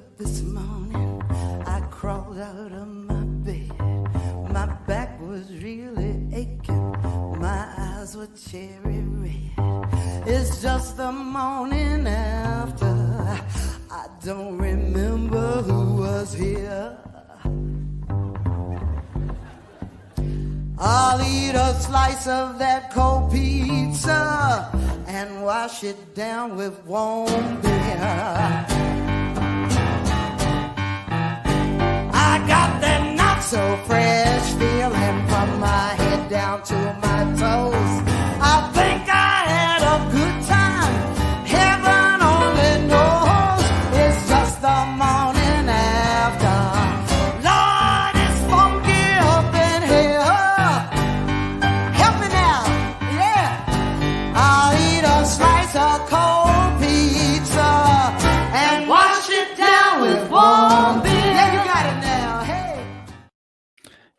up this morning, I crawled out of my bed. My back was really aching, my eyes were cherry red. It's just the morning after, I don't remember who was here. I'll eat a slice of that cold pizza and wash it down with warm beer. I got that not so fresh feeling from my head down to my toes. I think I had a good time, heaven only knows. It's just the morning after. Lord, it's funky up in here. Help me now, yeah. I'll eat a slice of cold pizza and wash it down with warm beer. Yeah, you got it now, hey.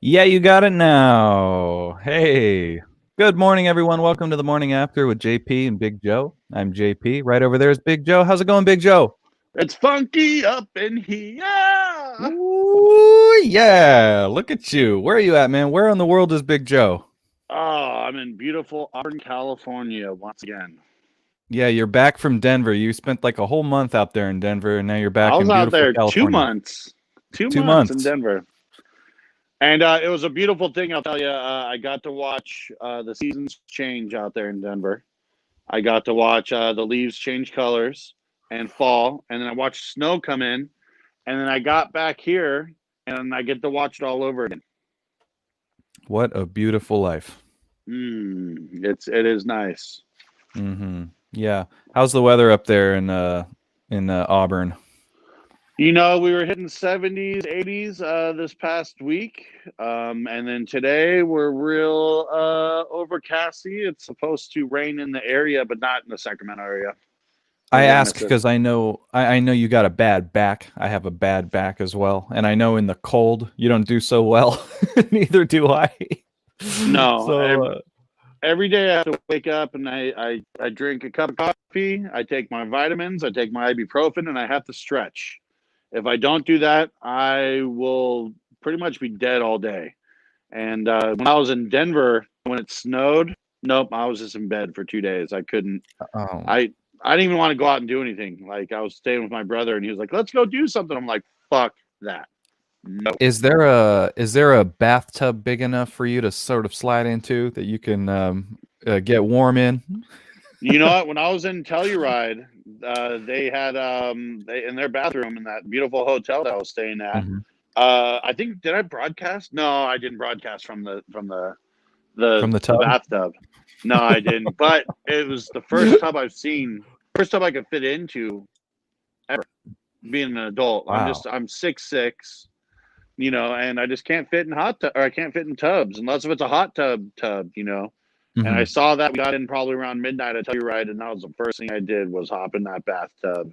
Yeah, you got it now. Hey. Good morning, everyone. Welcome to the Morning After with JP and Big Joe. I'm JP. Right over there is Big Joe. How's it going, Big Joe? It's funky up in here. Ooh, yeah. Look at you. Where are you at, man? Where in the world is Big Joe? Oh, I'm in beautiful Auburn, California once again. Yeah, you're back from Denver. You spent like a whole month out there in Denver, and now you're back I in was beautiful out there California. 2 months. 2 months in Denver. And it was a beautiful thing, I'll tell you. I got to watch the seasons change out there in Denver. I got to watch the leaves change colors and fall. And then I watched snow come in. And then I got back here, and I get to watch it all over again. What a beautiful life. It is nice. Mm-hmm. Yeah. How's the weather up there in Auburn? You know, we were hitting 70s, 80s this past week. And then today we're real overcasty. It's supposed to rain in the area, but not in the Sacramento area. I ask because I know you got a bad back. I have a bad back as well. And I know in the cold you don't do so well. Neither do I. No. So, every day I have to wake up and I drink a cup of coffee. I take my vitamins. I take my ibuprofen, and I have to stretch. If I don't do that, I will pretty much be dead all day. And when I was in Denver, when it snowed, nope, I was just in bed for 2 days. I couldn't. I didn't even want to go out and do anything. Like, I was staying with my brother, and he was like, "Let's go do something." I'm like, "Fuck that." No. Is there a bathtub big enough for you to sort of slide into that you can get warm in? You know what? When I was in Telluride, they had in their bathroom in that beautiful hotel that I was staying at. Mm-hmm. I think, did I broadcast? No, I didn't broadcast from the tub? bathtub. No, I didn't. But it was the first tub I've seen, first tub I could fit into ever, being an adult. Wow. I'm 6'6", you know, and I just can't fit in I can't fit in tubs unless if it's a hot tub, you know. Mm-hmm. And I saw that we got in probably around midnight. I tell you right, and that was the first thing I did was hop in that bathtub.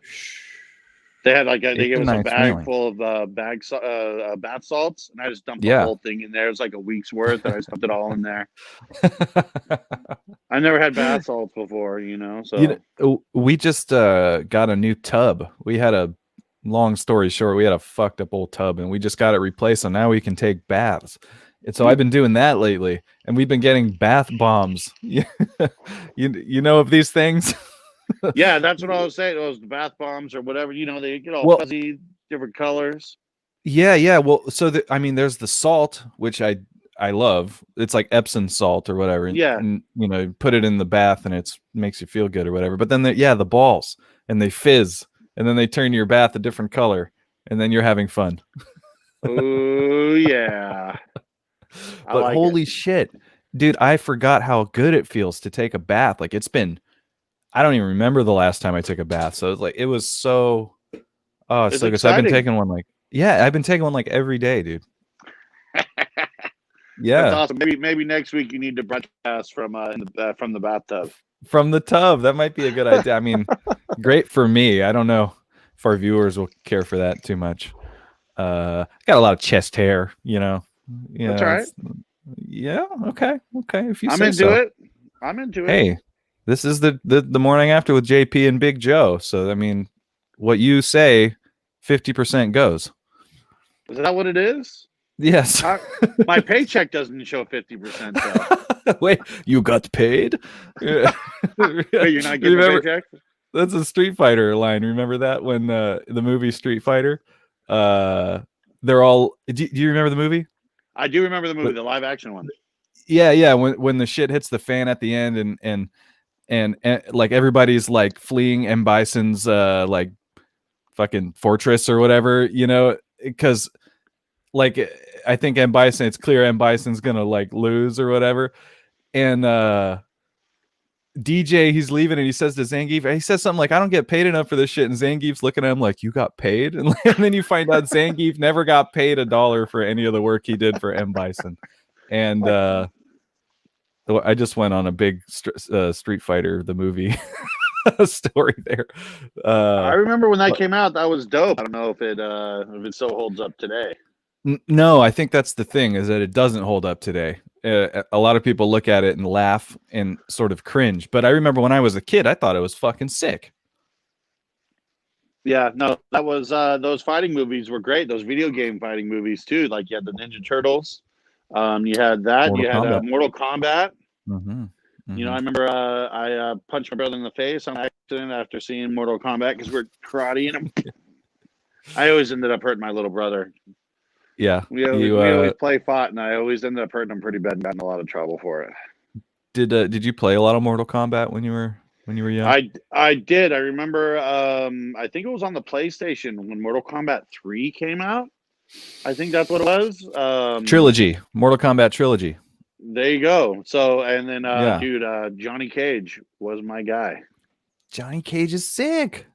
They had they gave us a bag full of bath salts, and I just dumped the whole thing in there. It was like a week's worth, and I just dumped it all in there. I never had bath salts before, you know. So we just got a new tub. We had a long story short, we had a fucked up old tub, and we just got it replaced, so now we can take baths. And so I've been doing that lately, and we've been getting bath bombs. you know of these things? Yeah, that's what I was saying. Those bath bombs or whatever, you know, they get all fuzzy, different colors. Yeah. Well, so there's the salt, which I love. It's like Epsom salt or whatever. Yeah. And you know, put it in the bath, and it makes you feel good or whatever. But then the balls, and they fizz, and then they turn your bath a different color, and then you're having fun. Oh yeah. But holy shit, dude, I forgot how good it feels to take a bath. Like, I don't even remember the last time I took a bath. So it was so, it's so good. So I've been taking one like every day, dude. Yeah. That's awesome. Maybe next week you need to broadcast from the bathtub. From the tub. That might be a good idea. I mean, great for me. I don't know if our viewers will care for that too much. I got a lot of chest hair, you know. That's all right. Yeah. Okay. If you I'm say into so. it. I'm into it. Hey, this is the Morning After with JP and Big Joe. So I mean, what you say 50% goes. Is that what it is? Yes. My paycheck doesn't show 50% though. Wait, you got paid? Yeah. Wait, you're not getting a Remember, paycheck? that's a Street Fighter line. Remember that when the movie Street Fighter? They're all. Do you remember the movie? I do remember the movie, the live action one. Yeah. When the shit hits the fan at the end, and like everybody's like fleeing M. Bison's like fucking fortress or whatever, you know, because like I think M. Bison, it's clear M. Bison's gonna like lose or whatever, and DJ, he's leaving and he says to Zangief, he says something like, I don't get paid enough for this shit, and Zangief's looking at him like, you got paid? And then you find out Zangief never got paid $1 for any of the work he did for M. Bison. And I just went on a big Street Fighter the movie story there. I remember when that came out, that was dope. I don't know if it still holds up today. No, I think that's the thing, is that it doesn't hold up today. A lot of people look at it and laugh and sort of cringe. But I remember when I was a kid, I thought it was fucking sick. Yeah, no, that was those fighting movies were great. Those video game fighting movies too. Like you had the Ninja Turtles. You had that. Mortal you had Kombat. Mortal Kombat. Mm-hmm. Mm-hmm. You know, I remember I punched my brother in the face on accident after seeing Mortal Kombat because we're karateing him. I always ended up hurting my little brother. Yeah, we always play fought, and I always ended up hurting him pretty bad and got in a lot of trouble for it. Did you play a lot of Mortal Kombat when you were young? I did. I remember. I think it was on the PlayStation when Mortal Kombat 3 came out. I think that's what it was. Trilogy, Mortal Kombat trilogy. There you go. So, and then, Yeah. dude, Johnny Cage was my guy. Johnny Cage is sick,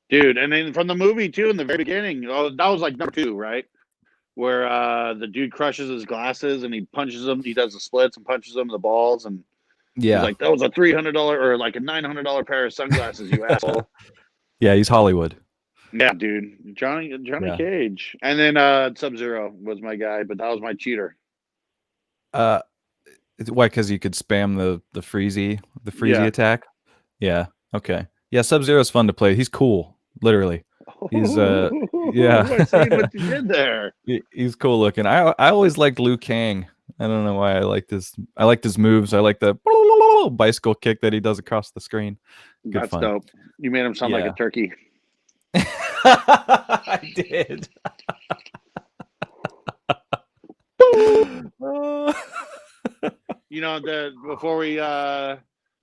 Dude, and then from the movie too, in the very beginning, that was like number 2, right? Where the dude crushes his glasses and he punches him. He does the splits and punches him in the balls, and yeah, he's like, "That was a $300 or like a $900 pair of sunglasses, you asshole." yeah, he's Hollywood. Yeah, dude, Johnny Yeah. Cage, and then Sub-Zero was my guy, but that was my cheater. Why? Because you could spam the freezy Yeah. attack. Yeah. Okay. Yeah. Sub-Zero is fun to play. He's cool. Literally. He's yeah. I see what you did there. He's cool looking. I always liked Liu Kang. I don't know why I liked his moves. I like the bicycle kick that he does across the screen. Good That's fun. dope. You made him sound like a turkey. I did. You know, before we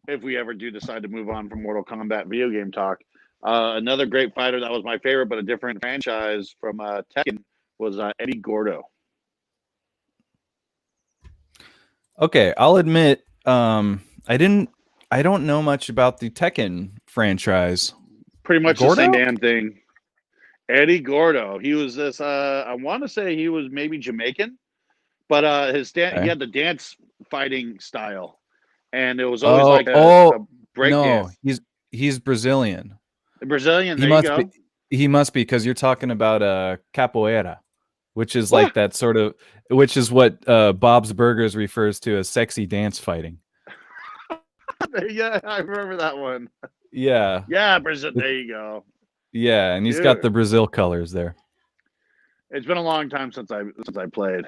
if we ever do decide to move on from Mortal Kombat video game talk, another great fighter that was my favorite but a different franchise from Tekken was Eddie Gordo. Okay, I'll admit, I don't know much about the Tekken franchise. Pretty much Gordo? the same damn thing. Eddie Gordo. He was this I want to say he was maybe Jamaican, but he had the dance fighting style, and it was always a break dance. He's Brazilian. Brazilian. There you go. He must be, because you're talking about capoeira, which is like that sort of, which is what Bob's Burgers refers to as sexy dance fighting. Yeah, I remember that one. Yeah. Yeah, Brazil. There you go. Yeah, and he's got the Brazil colors there. It's been a long time since I played.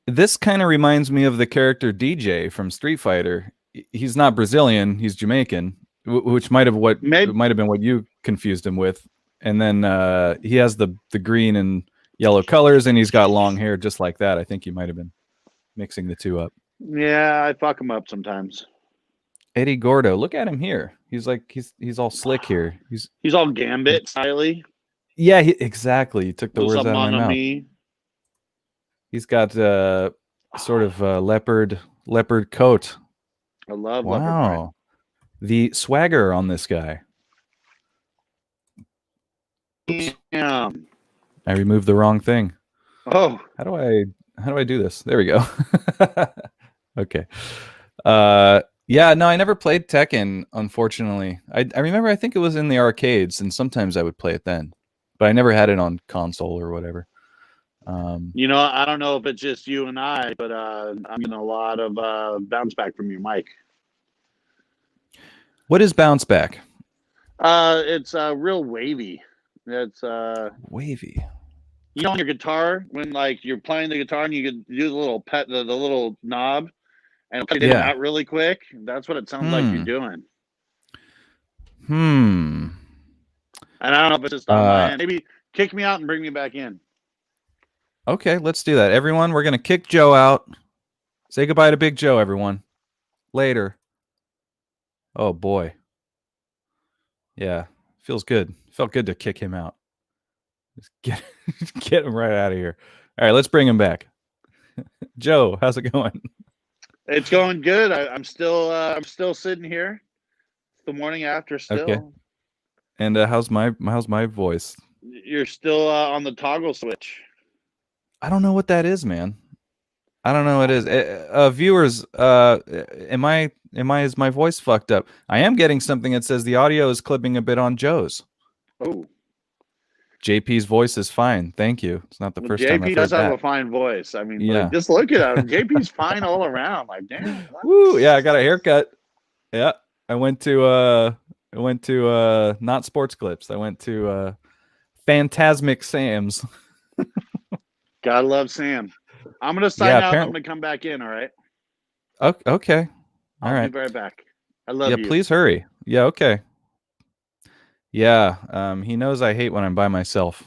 This kind of reminds me of the character DJ from Street Fighter. He's not Brazilian, he's Jamaican, which might have been what you confused him with. And then he has the green and yellow colors, and he's got long hair just like that. I think you might have been mixing the two up. Yeah, I fuck him up sometimes. Eddie Gordo, look at him here. He's like he's all slick here. He's all Gambit styly. Yeah, exactly. You took the words out of my mouth. Me. He's got sort of a leopard coat. I love leopard print. The swagger on this guy. Damn. I removed the wrong thing. Oh. How do I do this? There we go. Okay. Yeah, no, I never played Tekken, unfortunately. I remember, I think it was in the arcades, and sometimes I would play it then, but I never had it on console or whatever. You know, I don't know if it's just you and I, but I'm getting a lot of bounce back from your mic. What is bounce back? It's real wavy. It's Wavy. you know, on your guitar when like you're playing the guitar and you could do the little the little knob and play it in and Yeah. out really quick. That's what it sounds like you're doing. And I don't know if it's just on my end. Maybe kick me out and bring me back in. Okay, let's do that. Everyone, we're gonna kick Joe out. Say goodbye to Big Joe, everyone. Later. Oh boy. Yeah, feels good. Felt good to kick him out. Just get him right out of here. All right, let's bring him back. Joe, how's it going? It's going good. I'm still sitting here. It's the morning after still. Okay. And how's my voice? You're still on the toggle switch. I don't know what that is, man. I don't know what it is. Viewers, is my voice fucked up? I am getting something that says the audio is clipping a bit on Joe's. Oh. JP's voice is fine. Thank you. It's not the first time I've heard JP does have that. a fine voice. I mean, Yeah. like, just look at him. JP's fine all around. Like, damn. Woo! Yeah, I got a haircut. Yeah, I went to not Sports Clips. I went to Phantasmic Sam's. Gotta love Sam. I'm gonna sign out. I'm gonna come back in. All right. Okay. All right. I'll be right back. I love you. Yeah, please hurry. Yeah. Okay. Yeah. He knows I hate when I'm by myself.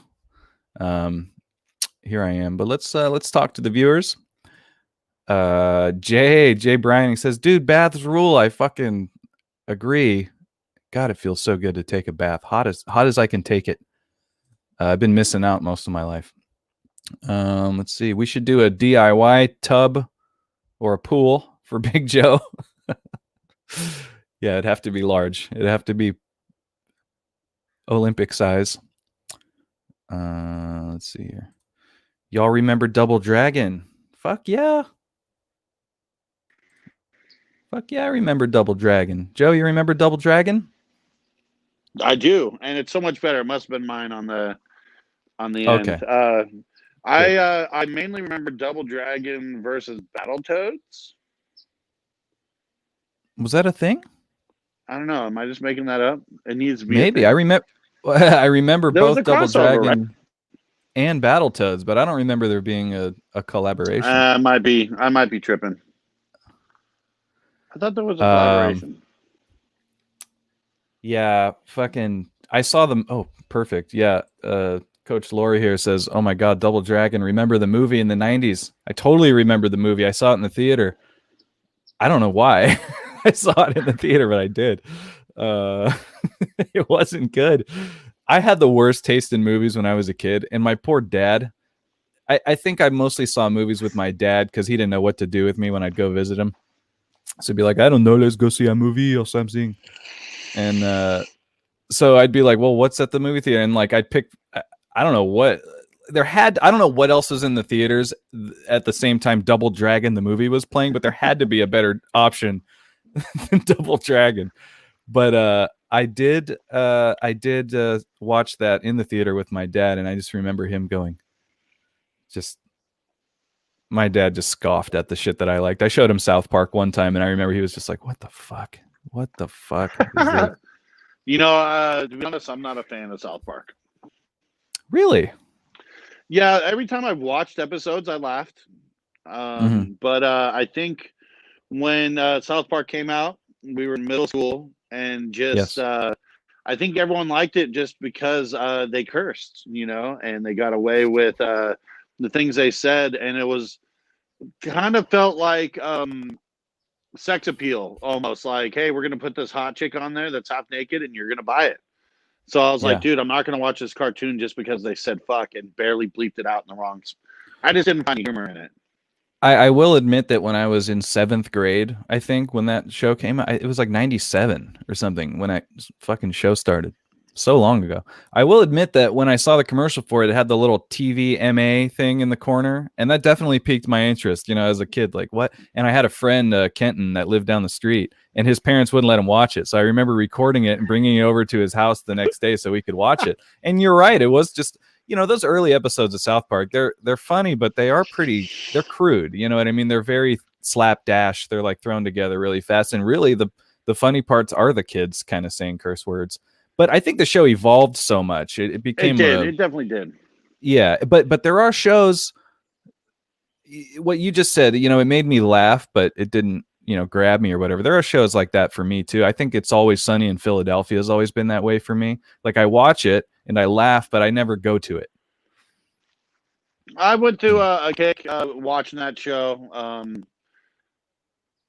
Here I am. But let's talk to the viewers. Jay Bryan, he says, dude, baths rule. I fucking agree. God, it feels so good to take a bath. Hot as I can take it. I've been missing out most of my life. Let's see. We should do a DIY tub or a pool for Big Joe. Yeah, it'd have to be large. It'd have to be Olympic size. Let's see here. Y'all remember Double Dragon? Fuck yeah. Fuck yeah, I remember Double Dragon. Joe, you remember Double Dragon? I do, and it's so much better. It must have been mine on the Okay. end. I mainly remember Double Dragon versus Battletoads. Was that a thing? I don't know. Am I just making that up? It needs to be. Maybe. I remember There was both a Double crossover, Dragon and Battletoads, but I don't remember there being a collaboration. I might be tripping. I thought there was a collaboration. Yeah, fucking. I saw them. Oh, perfect. Yeah. Coach Lori here says, "Oh my God, Double Dragon! Remember the movie in the '90s? I totally remember the movie. I saw it in the theater. I don't know why I saw it in the theater, but I did. It wasn't good. I had the worst taste in movies when I was a kid, and my poor dad. I think I mostly saw movies with my dad because he didn't know what to do with me when I'd go visit him. So he'd be like, I don't know, let's go see a movie or something. And so I'd be like, well, what's at the movie theater? And like I'd pick, I don't know what I don't know what else was in the theaters at the same time Double Dragon the movie was playing, but there had to be a better option than Double Dragon. But I did watch that in the theater with my dad, and I just remember him going, my dad just scoffed at the shit that I liked. I showed him South Park one time, and I remember he was just like, what the fuck? What the fuck is this? You know, to be honest, I'm not a fan of South Park. Really? Yeah, every time I've watched episodes, I laughed. But I think when South Park came out, we were in middle school, and just I think everyone liked it just because they cursed, you know, and they got away with the things they said, and it was kind of felt like sex appeal, almost like, hey, we're gonna put this hot chick on there that's half naked, and you're gonna buy it. So I was like, dude, I'm not gonna watch this cartoon just because they said fuck and barely bleeped it out in the wrong. I just didn't find humor in it. I will admit that when I was in 7th grade, I think when that show came out, it was like 97 or something when that fucking show started. So long ago. I will admit that when I saw the commercial for it, it had the little TVMA thing in the corner, and that definitely piqued my interest, you know, as a kid. Like, what? And I had a friend, Kenton, that lived down the street, and his parents wouldn't let him watch it. So I remember recording it and bringing it over to his house the next day so we could watch it. And you're right. It was just, you know, those early episodes of South Park, they're funny, but they're crude. You know what I mean? They're very slapdash. They're like thrown together really fast. And really the funny parts are the kids kind of saying curse words. But I think the show evolved so much. It became It definitely did. Yeah, but there are shows. What you just said, it made me laugh, but it didn't, grab me or whatever. There are shows like that for me too. I think It's Always Sunny in Philadelphia has always been that way for me. Like I watch it and I laugh, but I never go to it. I went to a kick watching that show.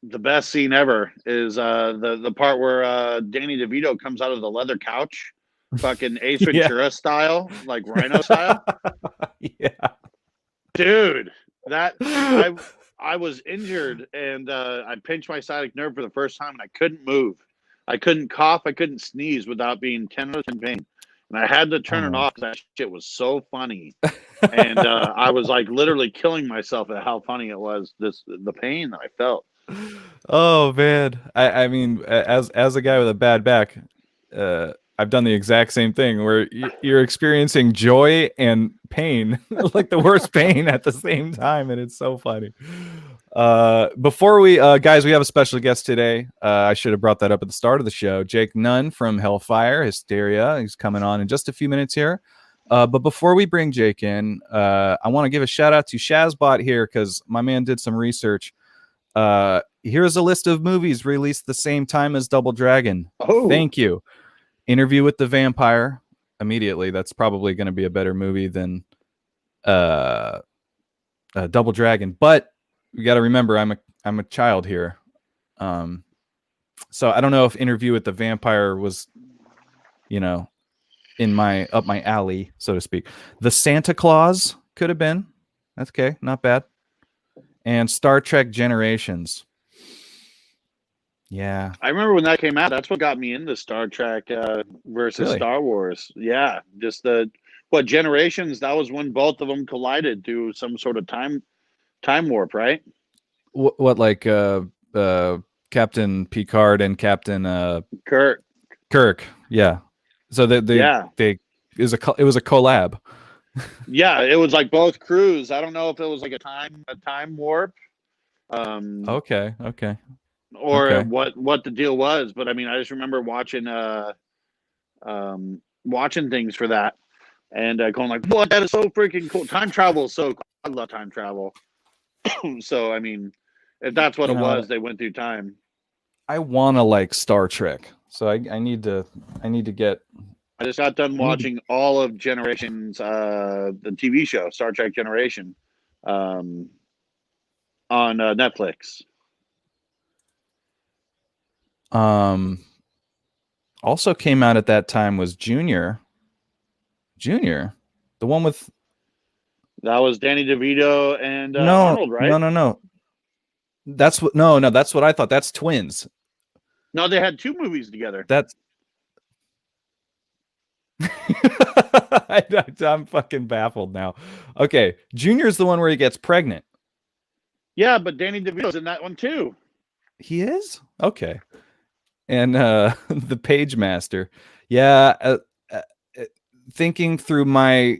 The best scene ever is the part where Danny DeVito comes out of the leather couch, fucking Ace Ventura style, like Rhino style. Yeah, dude, that I was injured and I pinched my sciatic nerve for the first time and I couldn't move. I couldn't cough. I couldn't sneeze without being 10 out of 10 pain. And I had to turn it off because that shit was so funny. And I was like literally killing myself at how funny it was. The pain that I felt. Oh man, I mean, as a guy with a bad back, I've done the exact same thing where you're experiencing joy and pain, like the worst pain at the same time, and it's so funny. Before we, guys, we have a special guest today. I should have brought that up at the start of the show. Jake Nunn from HELL FIRE, HYSTERIA. He's coming on in just a few minutes here. But before we bring Jake in, I want to give a shout out to Shazbot here because my man did some research. Here's a list of movies released the same time as Double Dragon. Oh, thank you. Interview with the Vampire. Immediately, that's probably going to be a better movie than Double Dragon. But you got to remember, I'm a child here, so I don't know if Interview with the Vampire was, in up my alley, so to speak. The Santa Claus could have been. That's okay, not bad. And Star Trek Generations. Yeah. I remember when that came out. That's what got me into Star Trek versus Really? Star Wars. Yeah. Just Generations, that was when both of them collided through some sort of time warp, right? What like Captain Picard and Captain Kirk. Yeah. So it was a collab. Yeah, it was like both crews. I don't know if it was like a time warp. Okay. Or what the deal was, but I mean, I just remember watching things for that and going like, "What? That is so freaking cool! Time travel is so cool. I love time travel." So I mean, if that's what it was, they went through time. I want to like Star Trek, so I need to get. I just got done watching all of Generations, the TV show Star Trek Generation, on Netflix. Also came out at that time was Junior, the one with. That was Danny DeVito and Arnold, right? No. That's what. No, that's what I thought. That's twins. No, they had 2 movies together. That's. I'm fucking baffled now. Okay, Junior's the one where he gets pregnant. Yeah, but Danny DeVito's in that one too. He is? Okay. And the Page Master. Yeah, thinking through my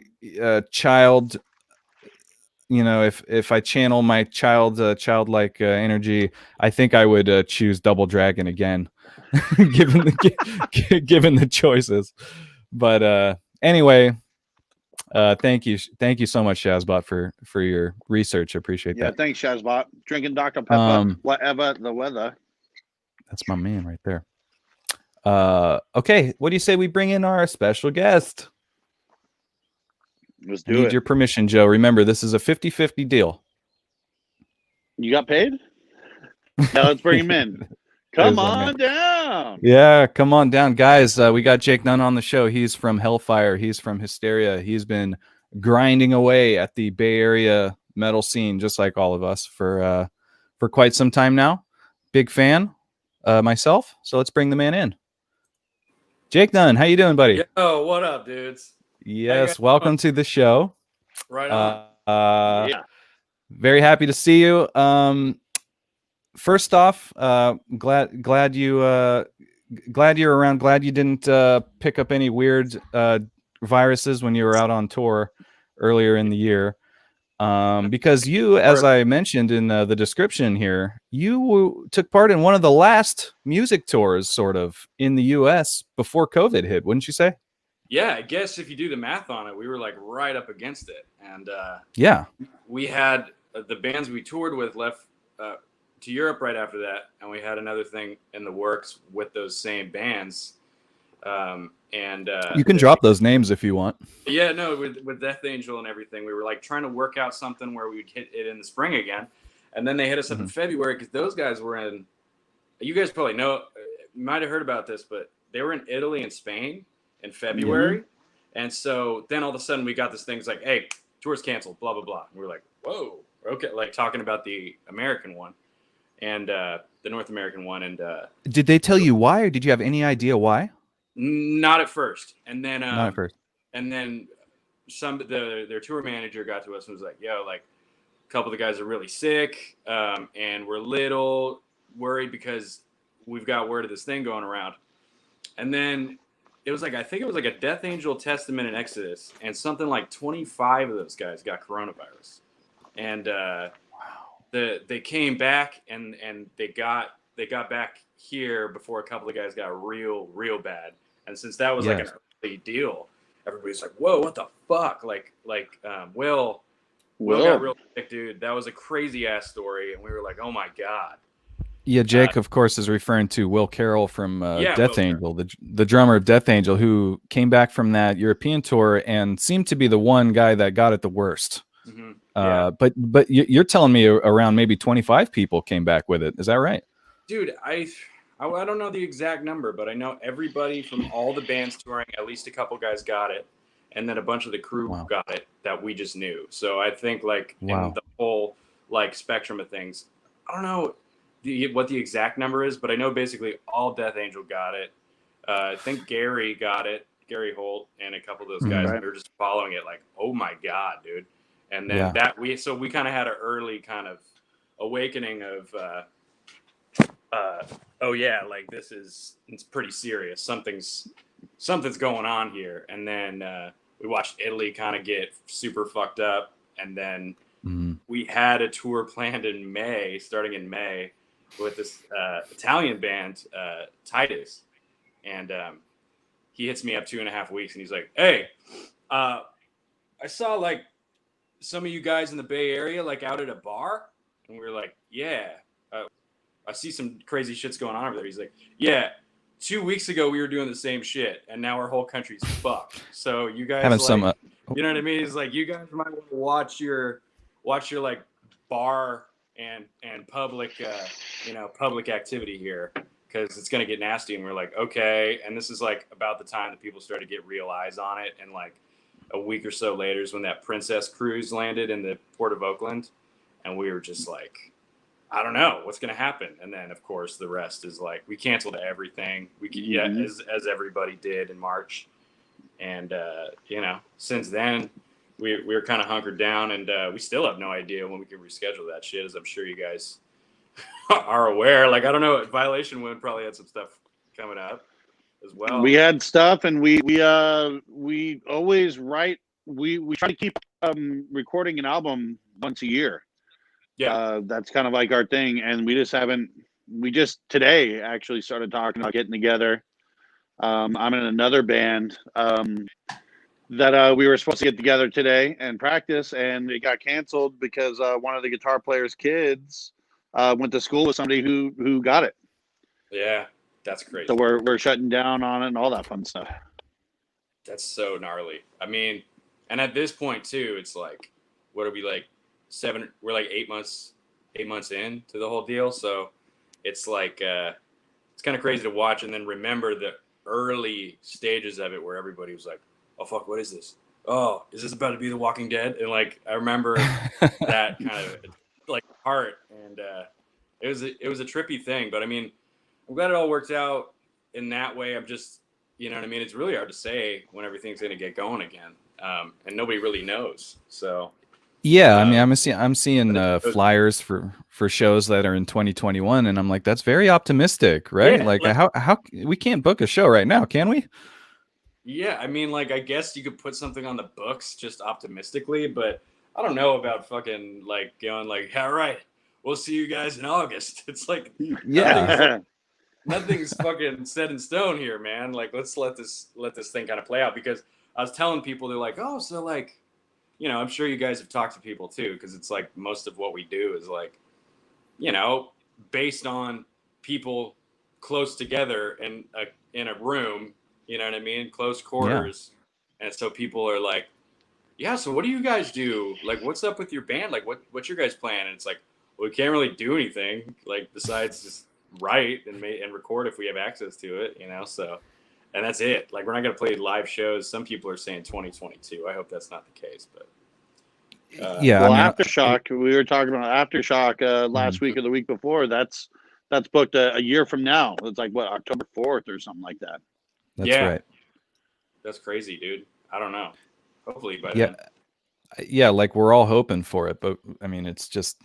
child, if I channel my childlike energy, I think I would choose Double Dragon again, given the choices. But anyway, thank you so much, Shazbot, for your research. I appreciate that. Yeah, thanks, Shazbot. Drinking Dr. Pepper, whatever the weather. That's my man right there. Okay, what do you say we bring in our special guest? Let's do it. Need your permission, Joe. Remember, this is a 50-50 deal. You got paid? Now let's bring him in. Come on down. Yeah, come on down, guys. We got Jake Nunn on the show. He's from HELL FIRE. He's from HYSTERIA. He's been grinding away at the Bay Area metal scene, just like all of us, for quite some time now. Big fan, myself. So let's bring the man in. Jake Nunn, how you doing, buddy? Yo, what up, dudes? Yes, welcome to the show. Right on. Yeah. Very happy to see you. First off, glad you're around. Glad you didn't pick up any weird viruses when you were out on tour earlier in the year. Because you, as I mentioned in the description here, you took part in one of the last music tours, sort of, in the U.S. before COVID hit, wouldn't you say? Yeah, I guess if you do the math on it, we were like right up against it, and yeah, we had the bands we toured with left to Europe right after that, and we had another thing in the works with those same bands. You can drop those names if you want. Yeah, no, with Death Angel and everything, we were like trying to work out something where we would hit it in the spring again, and then they hit us up in February because those guys were in. You guys probably know, you might have heard about this, but they were in Italy and Spain in February, and so then all of a sudden we got this thing's like, hey, tour's canceled, blah blah blah. And we were like, whoa, okay, like talking about the American one and the North American one, and did they tell you why, or did you have any idea why? Not at first, and then not at first. And then their tour manager got to us and was like, yo, like a couple of the guys are really sick, and we're a little worried because we've got word of this thing going around. And then it was like, I think it was like a Death Angel, Testament, and Exodus, and something like 25 of those guys got coronavirus. And they came back and they got back here before a couple of guys got real bad. And since that was like an early deal, everybody's like, whoa, what the fuck? Like Will got real sick, dude. That was a crazy ass story. And we were like, oh my God. Yeah, Jake, of course, is referring to Will Carroll from Death Angel, the drummer of Death Angel, who came back from that European tour and seemed to be the one guy that got it the worst. But you're telling me around maybe 25 people came back with it. Is that right? Dude, I don't know the exact number, but I know everybody from all the bands touring, at least a couple guys got it, and then a bunch of the crew got it that we just knew. So I think like in the whole like spectrum of things, I don't know what the exact number is, but I know basically all Death Angel got it. I think Gary got it, Gary Holt, and a couple of those guys. We were just following it like, oh my God, dude. And then we kind of had an early kind of awakening of, oh yeah, like it's pretty serious. Something's going on here. And then we watched Italy kind of get super fucked up. And then we had a tour planned starting in May, with this Italian band, Titus. And he hits me up 2.5 weeks and he's like, hey, I saw like some of you guys in the Bay Area, like out at a bar. And we were like, yeah, I see some crazy shit's going on over there. He's like, yeah, 2 weeks ago we were doing the same shit and now our whole country's fucked. So you guys having like, some, you know what I mean? He's like, you guys might want to watch your like bar and public, public activity here, because it's going to get nasty. And we're like, okay. And this is like about the time that people started to get real eyes on it. And like a week or so later is when that Princess cruise landed in the port of Oakland. And we were just like, I don't know what's going to happen. And then of course the rest is like, we canceled everything. As everybody did in March. And, since then we were kind of hunkered down, and we still have no idea when we can reschedule that shit, as I'm sure you guys are aware. Like, I don't know, Violation Wound probably had some stuff coming up as well. We had stuff, and we always write. We try to keep recording an album once a year. Yeah, that's kind of like our thing, and we just haven't. We just today actually started talking about getting together. I'm in another band that we were supposed to get together today and practice, and it got canceled because one of the guitar player's kids went to school with somebody who got it. Yeah, that's crazy. So we're shutting down on it and all that fun stuff. That's so gnarly. I mean, and at this point too, it's like, what are we like 7? We're like 8 months in to the whole deal. So it's like it's kind of crazy to watch and then remember the early stages of it where everybody was like, oh fuck, what is this? Oh, is this about to be The Walking Dead? And like I remember that kind of like part, and it was a trippy thing. But I mean, I'm glad it all worked out in that way. I'm just, you know what I mean? It's really hard to say when everything's going to get going again, and nobody really knows. So yeah, I mean, I'm seeing flyers for shows that are in 2021, and I'm like, that's very optimistic, right? Yeah, like how we can't book a show right now, can we? Yeah, I mean, like, I guess you could put something on the books just optimistically, but I don't know about fucking like going like, all right, we'll see you guys in August. It's like Yeah. nothing's fucking set in stone here, man. Like let's let this thing kind of play out, because I was telling people, they're like, oh, so like, you know, I'm sure you guys have talked to people too, because it's like most of what we do is like, you know, based on people close together in a room, you know what I mean, close quarters. And so people are like, yeah, so what do you guys do? Like, what's up with your band? Like, what's your guys' plan? And it's like, well, we can't really do anything, like, besides just write and record if we have access to it, you know? So, and that's it. Like, we're not going to play live shows. Some people are saying 2022. I hope that's not the case, but. Yeah. Well, I mean, Aftershock, we were talking about Aftershock last week or the week before. That's booked a year from now. It's like, what, October 4th or something like that. that's right. That's crazy, dude. I don't know. Hopefully by Yeah. then. Yeah. Like we're all hoping for it, but I mean, it's just,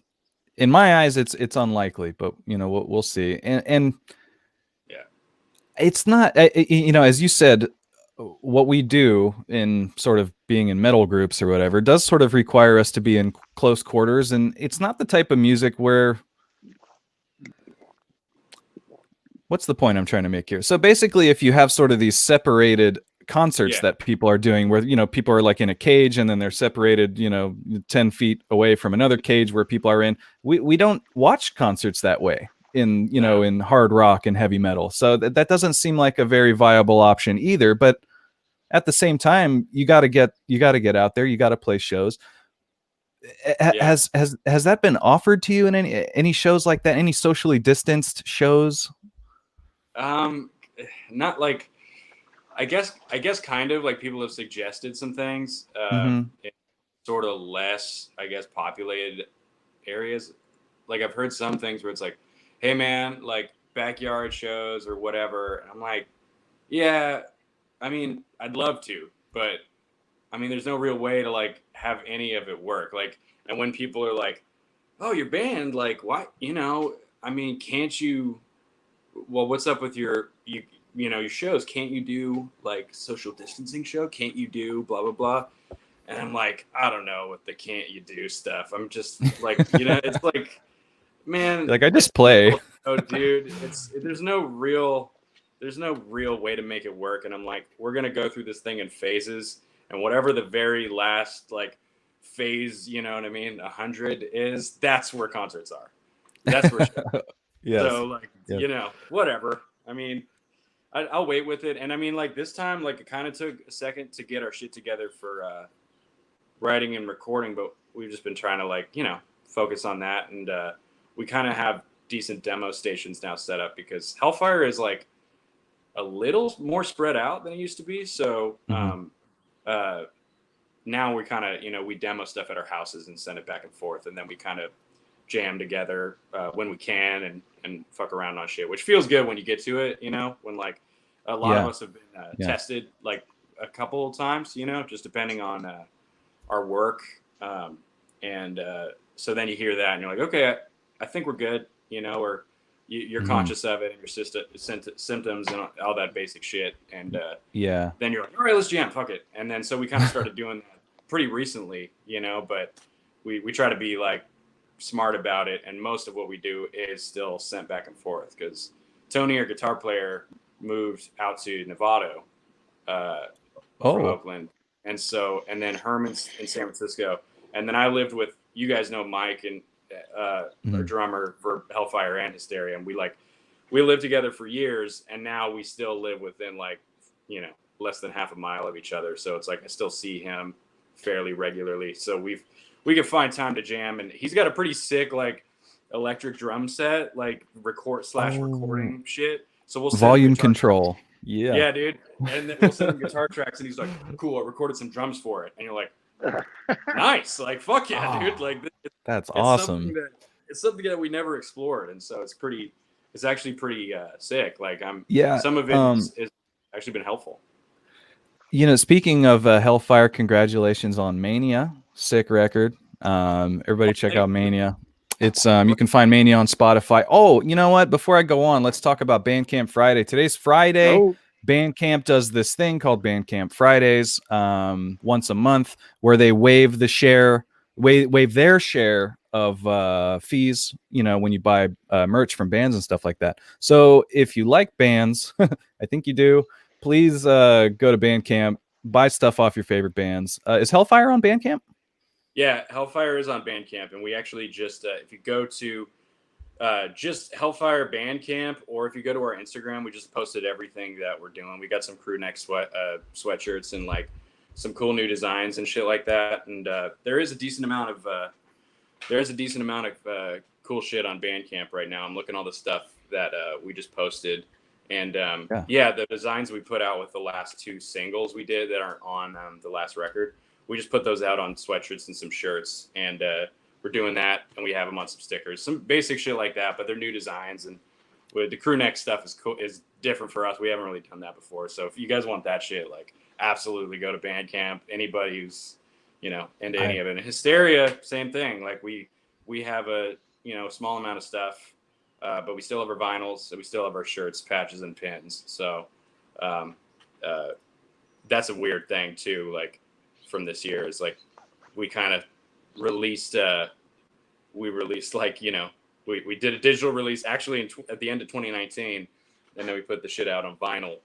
in my eyes, it's unlikely, but you know, we'll see. And Yeah. it's not, you know, as you said, what we do in sort of being in metal groups or whatever does sort of require us to be in close quarters. And it's not the type of music where, what's the point I'm trying to make here? So basically, if you have sort of these separated concerts that people are doing where, you know, people are like in a cage and then they're separated, you know, 10 feet away from another cage where people are in, we don't watch concerts that way in, you know, in hard rock and heavy metal. So that doesn't seem like a very viable option either. But at the same time, you got to get out there, you got to play shows. Has that been offered to you in any shows like that? Any socially distanced shows? Not like, I guess kind of like people have suggested some things, in sort of less, I guess, populated areas. Like I've heard some things where it's like, hey man, like backyard shows or whatever. And I'm like, yeah, I mean, I'd love to, but I mean, there's no real way to like have any of it work. Like, and when people are like, oh, your band, like, why, you know, I mean, can't you, well, what's up with your your shows? Can't you do like social distancing show? Can't you do blah blah blah? And I'm like, I don't know what the can't you do stuff. I'm just like, you know, it's like, man, Like I just play. Oh, dude, there's no real way to make it work. And I'm like, we're gonna go through this thing in phases, and whatever the very last like phase, you know what I mean, 100 is, that's where concerts are. That's where. Yes. So like, you know, whatever. I mean, I'll wait with it. And I mean, like this time, like it kind of took a second to get our shit together for writing and recording, but we've just been trying to like, you know, focus on that. And we kind of have decent demo stations now set up because Hellfire is like a little more spread out than it used to be. So now we kind of, you know, we demo stuff at our houses and send it back and forth. And then we kind of jam together when we can and fuck around on shit, which feels good when you get to it, you know, when like a lot of us have been tested like a couple of times, you know, just depending on our work. So then you hear that and you're like, okay, I think we're good, you know, or you're conscious of it and your symptoms and all that basic shit. And then you're like, all right, let's jam, fuck it. And then so we kind of started doing that pretty recently, you know, but we try to be like smart about it, and most of what we do is still sent back and forth because Tony, our guitar player, moved out to Novato from Oakland, and then Herman's in San Francisco, and then I lived with, you guys know Mike and our drummer for Hellfire and Hysteria, and we lived together for years, and now we still live within like, you know, less than half a mile of each other, so it's like I still see him fairly regularly, so we can find time to jam, and he's got a pretty sick like electric drum set, like recording shit. So we'll volume control. Yeah, dude. And then we'll send him guitar tracks, and he's like, "Cool, I recorded some drums for it." And you're like, "Nice, like fuck yeah, dude!" Like that's awesome. It's something that we never explored, and so it's actually pretty sick. Like some of it is actually been helpful. You know, speaking of Hellfire, congratulations on Mania. Sick record. Everybody check out Mania. It's you can find Mania on Spotify. Oh, you know what? Before I go on, let's talk about Bandcamp Friday. Today's Friday. Bandcamp does this thing called Bandcamp Fridays once a month where they waive the share waive their share of fees, you know, when you buy merch from bands and stuff like that. So if you like bands, I think you do, please go to Bandcamp, buy stuff off your favorite bands. Is Hellfire on Bandcamp? Yeah, Hellfire is on Bandcamp, and we actually just if you go to just Hellfire Bandcamp, or if you go to our Instagram, we just posted everything that we're doing. We got some crew neck sweatshirts and like some cool new designs and shit like that. And there is a decent amount of cool shit on Bandcamp right now. I'm looking at all the stuff that we just posted, and the designs we put out with the last 2 singles we did that aren't on the last record. We just put those out on sweatshirts and some shirts, and we're doing that, and we have them on some stickers, some basic shit like that. But they're new designs, and with the crew neck stuff is cool, is different for us. We haven't really done that before, so if you guys want that shit, like absolutely go to Bandcamp. Anybody who's into any of it. And Hysteria, same thing. Like we have a small amount of stuff, but we still have our vinyls, so we still have our shirts, patches, and pins. So that's a weird thing too. Like from this year is like we kind of released we did a digital release actually at the end of 2019, and then we put the shit out on vinyl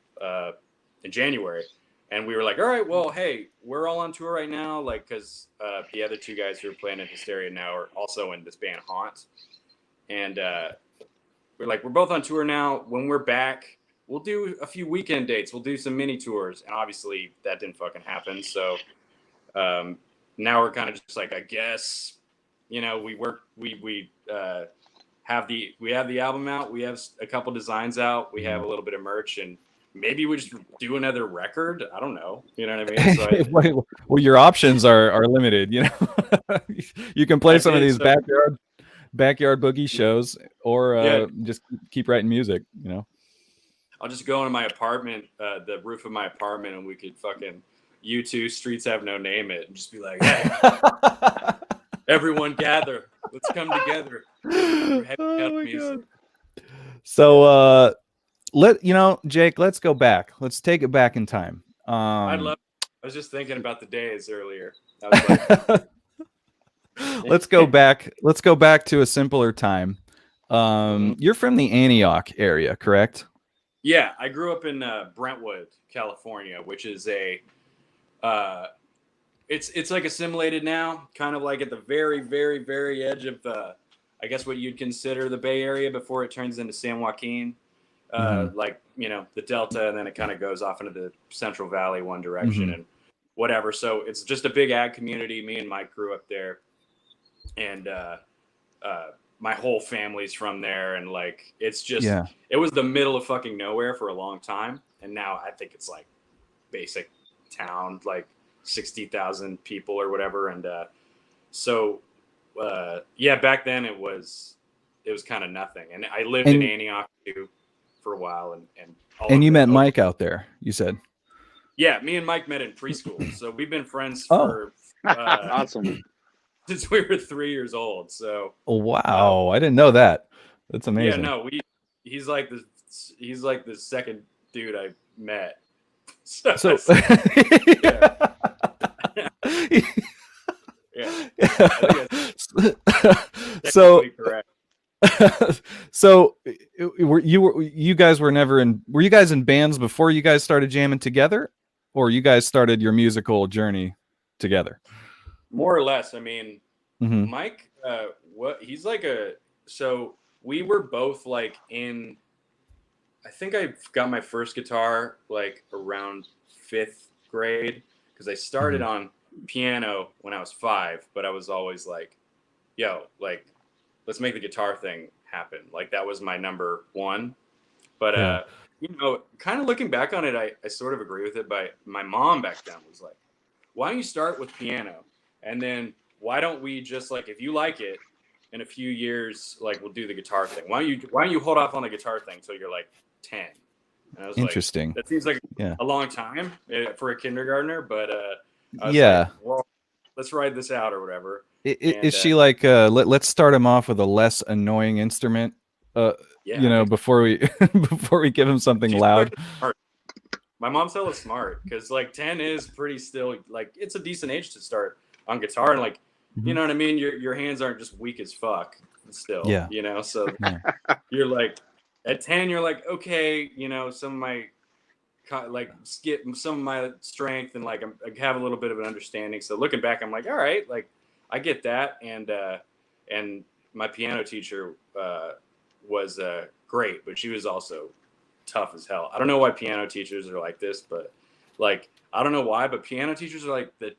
in January, and we were like, all right, well, hey, we're all on tour right now, like because the other 2 guys who are playing in Hysteria now are also in this band Haunt, and we're like, we're both on tour now. When we're back, we'll do a few weekend dates, we'll do some mini tours, and obviously that didn't fucking happen. So now we're kind of just like, I guess, we have the album out, we have a couple designs out, we have a little bit of merch, and maybe we just do another record. I don't know. You know what I mean? So well, your options are limited. You know, you can play some of these backyard boogie shows, or just keep writing music. You know, I'll just go into my apartment, the roof of my apartment, and we could fucking U2 Streets Have No Name it, and just be like, hey, everyone gather, let's come together. Oh my God. So Jake, let's go back. Let's take it back in time. I was just thinking about the days earlier. I was like, let's go back to a simpler time. You're from the Antioch area, correct? Yeah, I grew up in Brentwood, California, which is it's like assimilated now, kind of like at the very, very, very edge of I guess what you'd consider the Bay Area before it turns into San Joaquin. Like, the Delta, and then it kind of goes off into the Central Valley one direction and whatever. So it's just a big ag community. Me and Mike grew up there, and my whole family's from there. And like, it's just, it was the middle of fucking nowhere for a long time. And now I think it's like basic town, like 60,000 people or whatever. And back then it was kind of nothing. And I lived in Antioch too for a while, and you met Mike out there, you said? Yeah, me and Mike met in preschool, so we've been friends for awesome since we were 3 years old. So wow, I didn't know that. That's amazing. Yeah, no, he's like the second dude I met. So so correct. So were you guys in bands before you guys started jamming together, or you guys started your musical journey together? More or less. I mean, Mike, he's like so we were both like I think I got my first guitar like around 5th grade, because I started on piano when I was 5, but I was always like, yo, like, let's make the guitar thing happen. Like, that was my number 1. But, kind of looking back on it, I sort of agree with it. But my mom back then was like, why don't you start with piano? And then why don't we just, like, if you like it, in a few years, like, we'll do the guitar thing. Why don't you hold off on the guitar thing until you're, like, 10? And I was interesting. Like, that seems like a long time for a kindergartner. But, I was yeah. Like, well, let's ride this out or whatever. Is she like, let's start him off with a less annoying instrument, before we give him something loud? My mom's hella smart, because like 10 is pretty still, like, it's a decent age to start on guitar. And like, you know what I mean? Your hands aren't just weak as fuck still, Yeah. you know? So Yeah. you're like, at 10, you're like, okay, you know, some of my, like, skip some of my strength and like I have a little bit of an understanding. So looking back, I'm like, all right, like I get that. And my piano teacher was great, but she was also tough as hell. I don't know why piano teachers are like this, but like I don't know why, but piano teachers are like the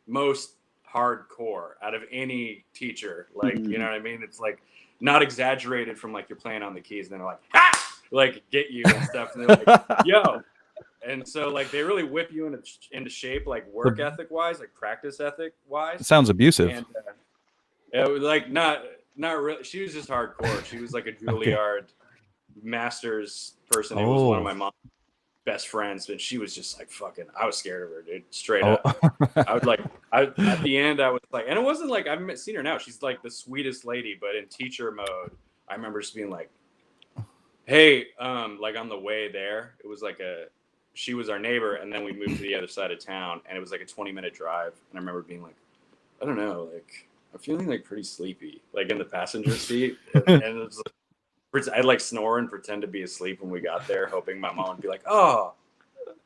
most hardcore out of any teacher. Like, you know what I mean? It's like not exaggerated from like you're playing on the keys and then they're like, ha! Like get you and stuff. And they're like, yo. And so like they really whip you into shape, like work ethic wise, like practice ethic wise. It sounds abusive. And it was like not really. She was just hardcore. She was like a Juilliard master's person. It was one of my mom's best friends, and she was just like fucking. I was scared of her, dude. Straight up. I would like. At the end, I was like, and it wasn't like I've seen her now. She's like the sweetest lady, but in teacher mode, I remember just being like, "Hey, like on the way there, it was like she was our neighbor, and then we moved to the other side of town, and it was like a 20-minute drive. And I remember being like, I don't know, like I'm feeling like pretty sleepy, like in the passenger seat, and it was like, I'd like snore and pretend to be asleep when we got there, hoping my mom would be like, "Oh,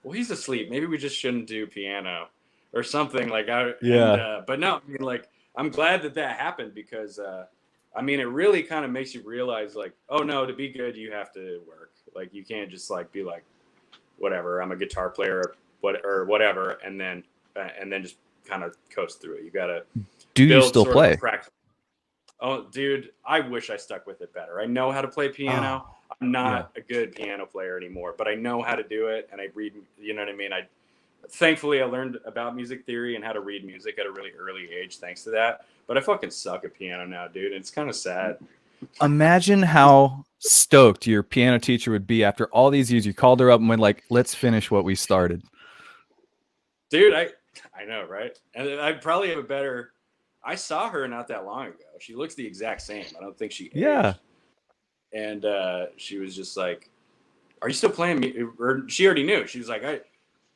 well, he's asleep. Maybe we just shouldn't do piano or something." Like, but no, I mean, like, I'm glad that happened because, I mean, it really kind of makes you realize, like, oh no, to be good, you have to work. Like, you can't just like be like, whatever, I'm a guitar player, or whatever, and then just kind of coast through it. You gotta. Do you still play? Oh, dude, I wish I stuck with it better. I know how to play piano. I'm not a good piano player anymore, but I know how to do it, and I read. You know what I mean? Thankfully, I learned about music theory and how to read music at a really early age, thanks to that. But I fucking suck at piano now, dude. And it's kind of sad. Imagine how stoked your piano teacher would be after all these years. You called her up and went like, "Let's finish what we started." Dude, I know, right? And I probably have a better. I saw her not that long ago. She looks the exact same. I don't think she aged. Yeah. And she was just like, "Are you still playing?" Or she already knew. She was like,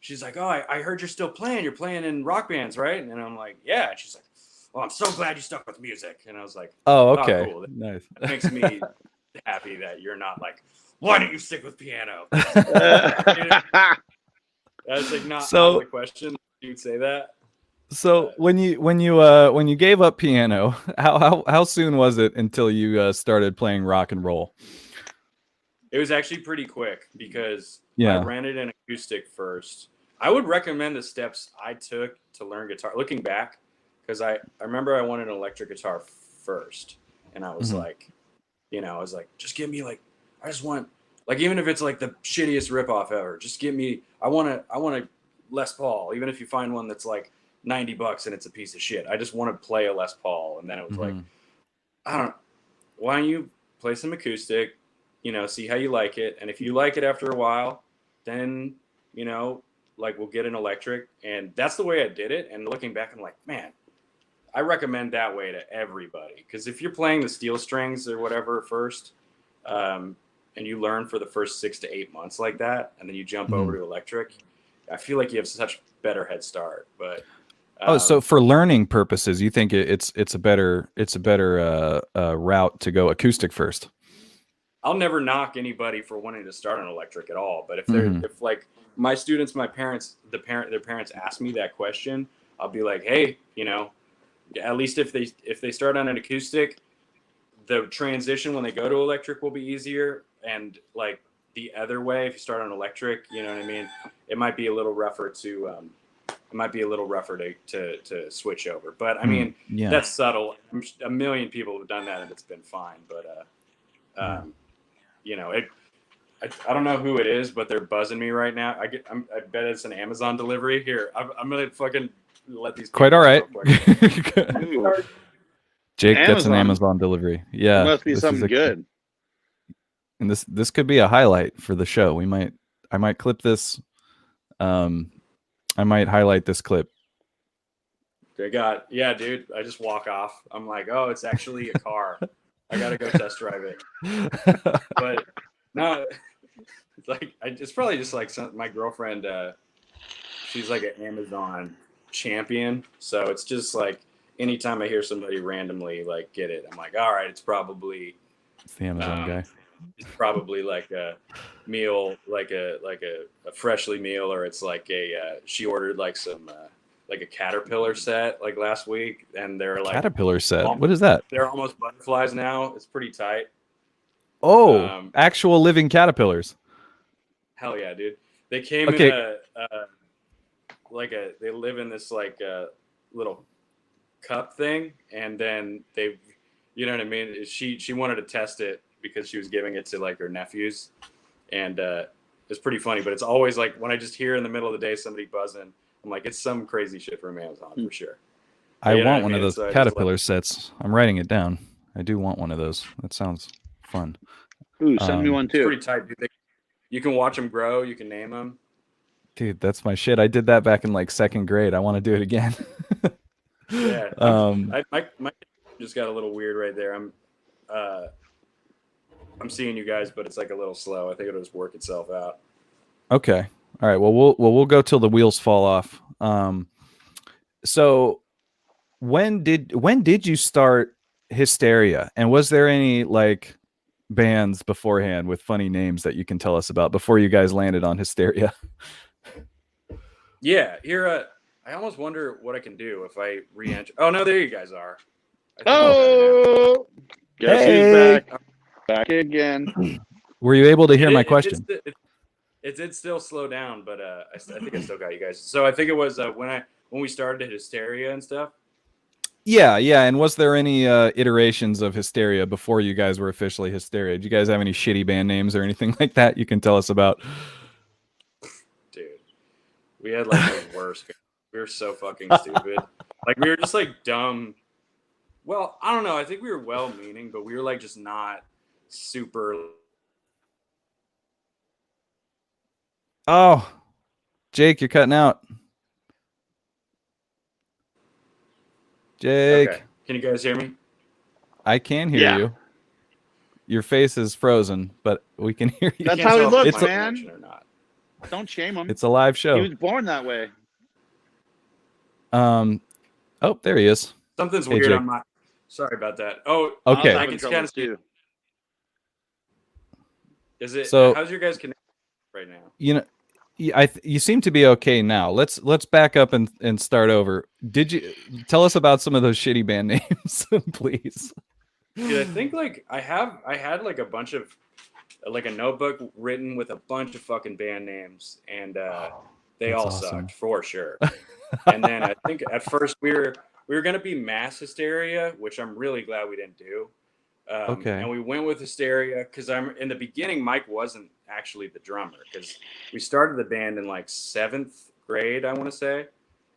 she's like, "Oh, I heard you're still playing. You're playing in rock bands, right?" And I'm like, "Yeah." And she's like, "Well, I'm so glad you stuck with music." And I was like, "Oh, okay, cool. Nice." That makes me happy that you're not like, "Why don't you stick with piano?" That's like not the question. You'd say that. So when you gave up piano, how soon was it until you started playing rock and roll? It was actually pretty quick because I rented an acoustic first. I would recommend the steps I took to learn guitar. Looking back, because I remember I wanted an electric guitar first, and I was like, I was like, just give me like, I just want like, even if it's like the shittiest ripoff ever, just give me. I want a Les Paul, even if you find one that's like $90 and it's a piece of shit. I just want to play a Les Paul. And then it was like, why don't you play some acoustic, see how you like it. And if you like it after a while, then, like we'll get an electric. And that's the way I did it. And looking back, I'm like, man, I recommend that way to everybody. Because if you're playing the steel strings or whatever first, and you learn for the first 6 to 8 months like that, and then you jump over to electric, I feel like you have such better head start. But so for learning purposes, you think it's a better route to go acoustic first? I'll never knock anybody for wanting to start on electric at all. But if they're if like my students, their parents ask me that question, I'll be like, hey, at least if they start on an acoustic, the transition when they go to electric will be easier. And like the other way, if you start on electric, you know what I mean? It might be a little rougher to switch over. But I mean, that's subtle. A million people have done that and it's been fine. But I don't know who it is, but they're buzzing me right now. I bet it's an Amazon delivery. Here, I'm gonna fucking let these. Quite all right. Jake Amazon. gets an Amazon delivery. Yeah, it must be something good. And this could be a highlight for the show. I might clip this. I might highlight this clip. Dude, I just walk off. I'm like, oh, it's actually a car. I gotta go test drive it. But no, it's like it's probably just like my girlfriend. She's like an Amazon champion, so it's just like anytime I hear somebody randomly like get it, I'm like, all right, it's probably It's the Amazon guy. it's probably like a meal, like a freshly meal, or it's like she ordered like some like a caterpillar set like last week, and they're like Caterpillar set. What is that? they're almost butterflies now. It's pretty tight. Oh, actual living caterpillars. Hell yeah, dude. They came Okay. in they live in this like little cup thing, and then they, you know what I mean? She wanted to test it because she was giving it to like her nephews, and it's pretty funny. But it's always like when I just hear in the middle of the day somebody buzzing, I'm like, it's some crazy shit from Amazon for sure. I You know want what one I of mean? those So I just, caterpillar sets. I'm writing it down. I do want one of those. That sounds fun. Ooh, send me one It's too. pretty tight, dude. You can watch them grow. You can name them. Dude, that's my shit. I did that back in like second grade. I want to do it again. Yeah. My just got a little weird right there. I'm seeing you guys, but it's like a little slow. I think it'll just work itself out. Okay. All right. Well, we'll go till the wheels fall off. So when did you start Hysteria? And was there any like bands beforehand with funny names that you can tell us about before you guys landed on Hysteria? Yeah, here. I almost wonder what I can do if I re-enter. Oh no, there you guys are. Oh, guess Hey! who's back again. Were you able to hear my question? It did still slow down, but I think I still got you guys. So I think it was when we started Hysteria and stuff. Yeah. And was there any iterations of Hysteria before you guys were officially Hysteria? Do you guys have any shitty band names or anything like that you can tell us about? Dude, we had like the worst. We were so fucking stupid. Like we were just like dumb. Well, I don't know. I think we were well-meaning, but we were like just not super. Oh, Jake, you're cutting out. Jake. Okay. Can you guys hear me? I can hear you. Your face is frozen, but we can hear you. That's how he looks, it's man. Or not. Don't shame him. It's a live show. He was born that way. Oh, there he is. Something's Hey, weird Jake. on my. Sorry about that. Oh, Okay. I can kind of too. Is it? So- how's your guys connection right now? You know, you seem to be okay now. Let's back up and start over. Did you tell us about some of those shitty band names, please? Dude, I think like I had like a bunch of like a notebook written with a bunch of fucking band names, and they all awesome. sucked for sure. And then I think at first we were gonna be Mass Hysteria, which I'm really glad we didn't do. Okay. And we went with Hysteria because in the beginning Mike wasn't actually the drummer, because we started the band in like 7th grade, I want to say.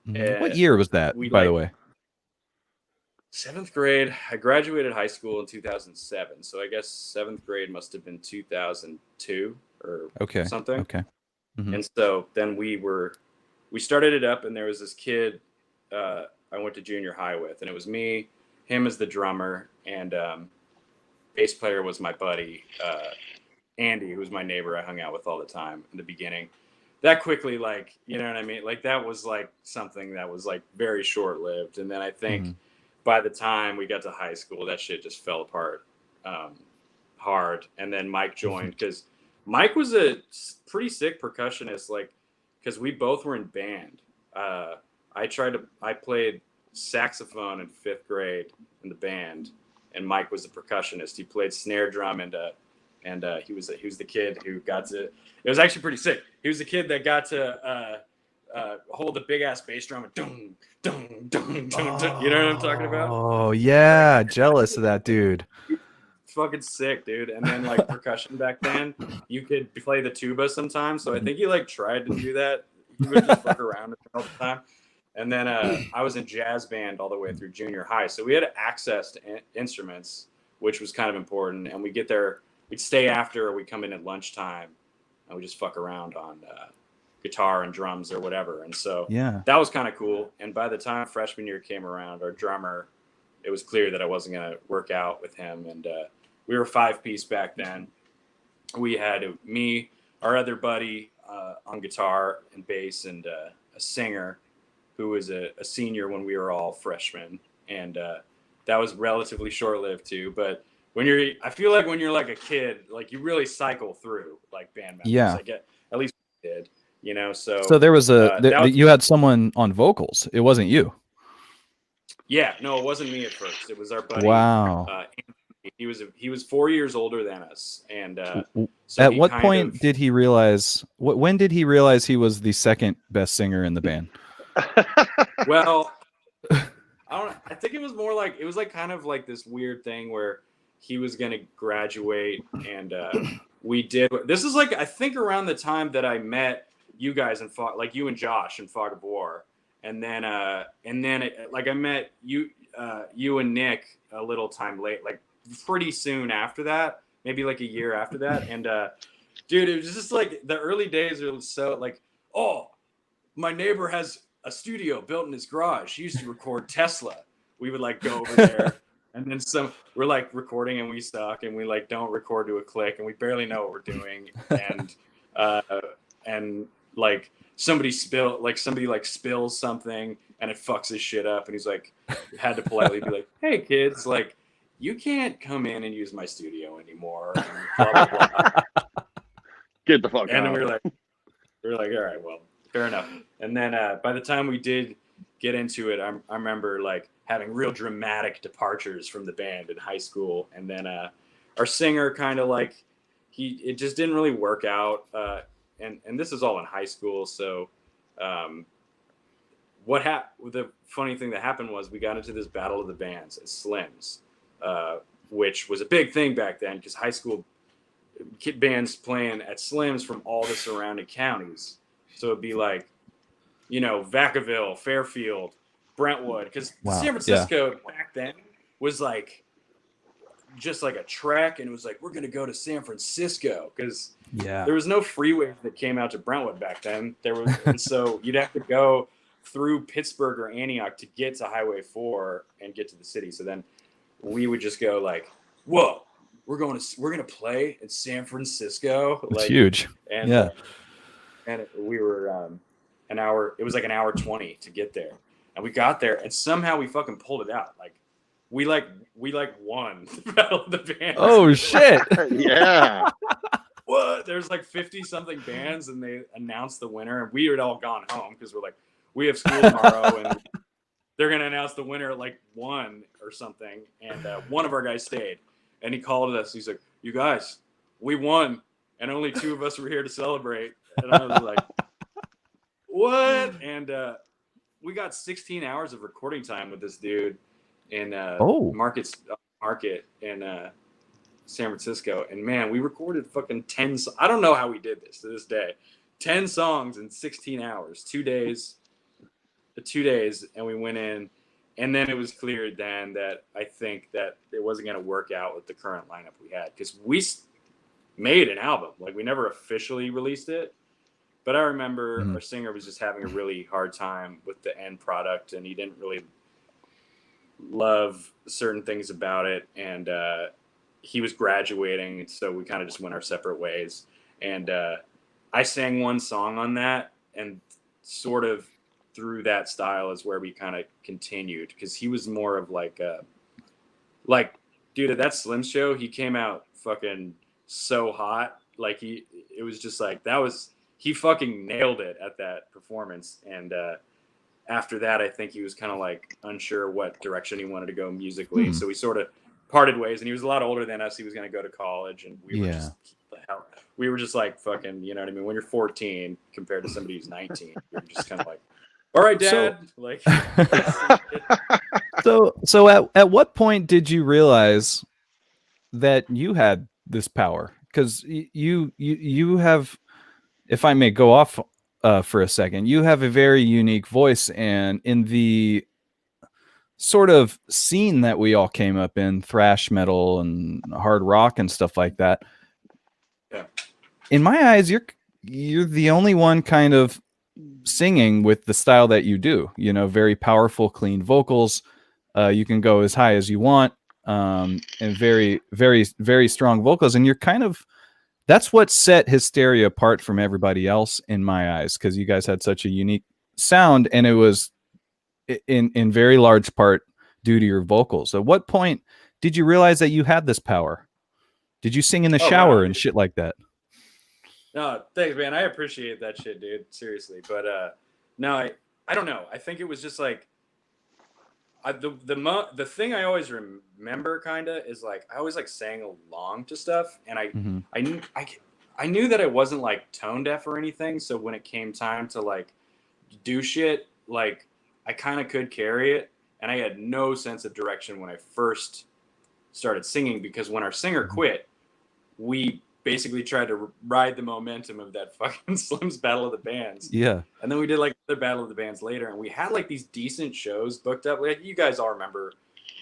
What year was that, by the way? 7th grade. I graduated high school in 2007, so I guess 7th grade must have been 2002 or something. Okay. Mm-hmm. And so then we started it up, and there was this kid I went to junior high with, and it was me, him as the drummer, and bass player was my buddy Andy, who was my neighbor I hung out with all the time in the beginning. That quickly, like, you know what I mean? Like that was like something that was like very short-lived, and then I think by the time we got to high school, that shit just fell apart hard. And then Mike joined because Mike was a pretty sick percussionist, like, because we both were in band. I played saxophone in 5th grade in the band, and Mike was the percussionist. He played snare drum, and he was the kid who got to. It was actually pretty sick. He was the kid that got to hold the big ass bass drum and dung dung dung dung. Dung. You know what I'm talking about? Oh yeah, jealous of that dude. It's fucking sick, dude. And then like percussion back then, you could play the tuba sometimes. So I think he like tried to do that. He would just fuck around with it all the time. And then I was in jazz band all the way through junior high, so we had access to instruments, which was kind of important. And we get there, we'd stay after, or we come in at lunchtime, and we just fuck around on guitar and drums or whatever. And so that was kind of cool. And by the time freshman year came around, our drummer, it was clear that I wasn't going to work out with him. And we were 5-piece back then. We had me, our other buddy on guitar and bass, and a singer who was a senior when we were all freshmen. and that was relatively short-lived too. But I feel like when you're like a kid, like you really cycle through like band members. Yeah. At least we did, you know. So there was you had someone on vocals. It wasn't you. Yeah, no, it wasn't me at first. It was our buddy. Wow. Anthony. He was 4 years older than us, and so at what point did he realize? When did he realize he was the second best singer in the band? Well, I don't know. I think it was more like it was like kind of like this weird thing where he was going to graduate, and we did. This is like I think around the time that I met you guys and like you and Josh in Fog of War. And then like I met you and Nick a little time late, like pretty soon after that, maybe like a year after that. And dude, it was just like the early days are so like, oh, my neighbor has a studio built in his garage. He used to record Tesla. We would like go over there, and then we're like recording and we suck, and we like don't record to a click, and we barely know what we're doing, and like. Somebody spills something and it fucks his shit up, and he's like had to politely be like, hey kids, like you can't come in and use my studio anymore, and blah, blah, blah. Get the fuck out. And then we were like all right, well, fair enough. And then by the time we did get into it, I remember like having real dramatic departures from the band in high school, and then our singer kind of like it just didn't really work out. And this is all in high school. So the funny thing that happened was we got into this battle of the bands at Slim's, which was a big thing back then because high school kid bands playing at Slim's from all the surrounding counties. So it'd be like, you know, Vacaville, Fairfield, Brentwood, because San Francisco back then was like just like a trek, and it was like, we're gonna go to San Francisco because there was no freeway that came out to Brentwood back then. And so you'd have to go through Pittsburgh or Antioch to get to Highway 4 and get to the city. So then we would just go like, whoa, we're gonna play in San Francisco. It's like huge. And we were an hour. It was like an hour 20 to get there, and we got there, and somehow we fucking pulled it out. Like we won the Battle of the Bands. Oh shit! Yeah. What? There's like 50 something bands, and they announced the winner, and we had all gone home because we're like, we have school tomorrow, and they're gonna announce the winner at like 1 or something. And one of our guys stayed, and he called us. He's like, "You guys, we won, and only 2 of us were here to celebrate." And I was like, "What?" And we got 16 hours of recording time with this dude in Market in San Francisco, and man, we recorded fucking 10. I don't know how we did this to this day. 10 songs in 16 hours, 2 days, and we went in, and then it was clear then that I think that it wasn't going to work out with the current lineup we had, because we made an album, like we never officially released it, but I remember our singer was just having a really hard time with the end product, and he didn't really love certain things about it, and he was graduating, so we kind of just went our separate ways. And I sang one song on that, and sort of through that style is where we kind of continued, because he was more of like dude, at that Slim show, he came out fucking so hot. Like it was just like, he fucking nailed it at that performance. And after that, I think he was kind of like unsure what direction he wanted to go musically. So we sort of parted ways, and he was a lot older than us. He was going to go to college, and we were just like fucking, you know what I mean? When you're 14 compared to somebody who's 19, you're just kind of like, all right, Dad. So at what point did you realize that you had this power? Because you have, if I may go off for a second, you have a very unique voice, and in the sort of scene that we all came up in, thrash metal and hard rock and stuff like that. Yeah. In my eyes, you're the only one kind of singing with the style that you do, you know, very powerful, clean vocals. You can go as high as you want, and very, very, very strong vocals. And you're kind of, that's what set Hysteria apart from everybody else in my eyes, because you guys had such a unique sound, and it was in very large part due to your vocals. At what point did you realize that you had this power? Did you sing in the shower and shit like that? No, thanks, man. I appreciate that shit, dude. Seriously. But no, I don't know. I think it was just like the thing I always remember kind of is like I always like sang along to stuff, and I knew that I wasn't like tone deaf or anything. So when it came time to like do shit, like I kind of could carry it, and I had no sense of direction when I first started singing, because when our singer quit, we basically tried to ride the momentum of that fucking Slim's Battle of the Bands. Yeah. And then we did like another Battle of the Bands later, and we had like these decent shows booked up. Like you guys all remember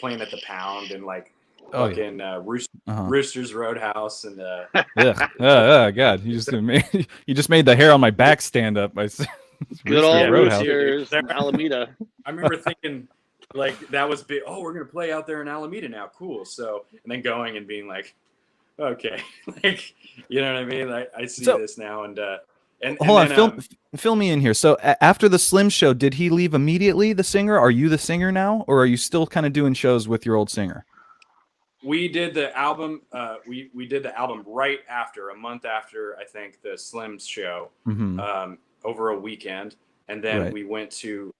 playing at the Pound and like fucking Rooster's Roadhouse and God, you just made the hair on my back stand up. Good old Roadhouse. Roosters in Alameda. I remember thinking like that was big. Oh, we're gonna play out there in Alameda now. Cool. So and then going and being like, okay, like you know what I mean? I see this now, and hold on, fill me in here. So after the Slim show, did he leave immediately? The singer? Are you the singer now, or are you still kind of doing shows with your old singer? We did the album. We did the album right after, a month after, I think, the Slim's show, over a weekend, and then we went to.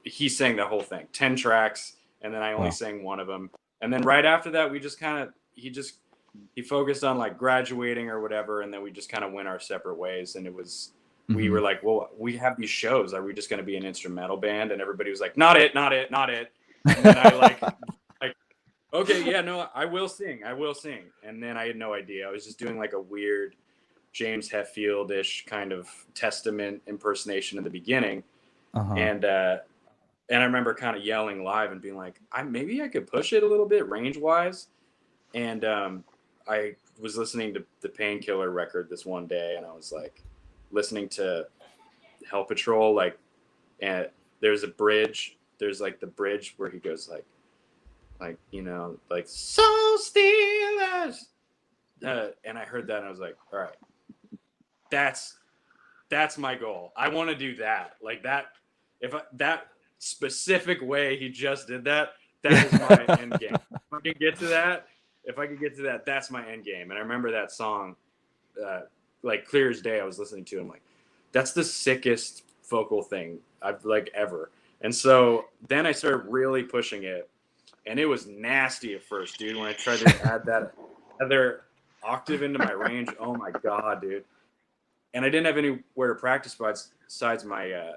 He sang the whole thing, 10 tracks. And then I only sang one of them. And then right after that, we just kind of, he focused on like graduating or whatever. And then we just kind of went our separate ways. And it was, we were like, well, we have these shows. Are we just going to be an instrumental band? And everybody was like, not it. And then I like, okay, yeah, no, I will sing. And then I had no idea. I was just doing like a weird James Hetfield-ish kind of Testament impersonation in the beginning. And I remember kind of yelling live and being like, maybe I could push it a little bit range-wise. And I was listening to the Painkiller record this one day, and I was like listening to Hell Patrol, like, and there's a bridge. There's like the bridge where he goes like you know, like so steelers. And I heard that, and I was like, all right, that's my goal. I want to do that, like that. That specific way he just did that is my end game. If I can get to that, that's my end game. And I remember that song like clear as day. I was listening to him like, that's the sickest vocal thing I've like ever. And so then I started really pushing it, and it was nasty at first, dude, when I tried to add that other octave into my range. Oh my god, dude. And I didn't have anywhere to practice besides my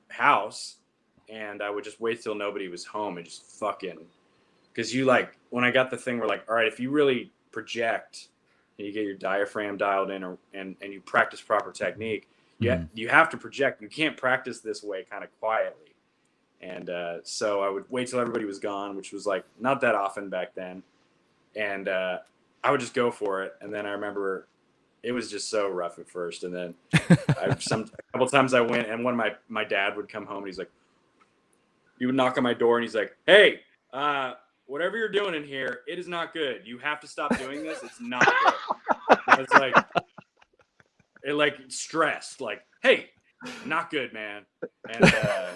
house. And I would just wait till nobody was home and just fucking, because you like, when I got the thing where like, all right, if you really project and you get your diaphragm dialed in and you practice proper technique, you have to project. You can't practice this way kind of quietly. And so I would wait till everybody was gone, which was like not that often back then. And I would just go for it. And then I remember it was just so rough at first. And then a couple times I went, and when my dad would come home, and he's like, he would knock on my door, and he's like, hey, whatever you're doing in here, it is not good. You have to stop doing this. It's not good. And it's like, it like stressed, like, hey, not good, man. And I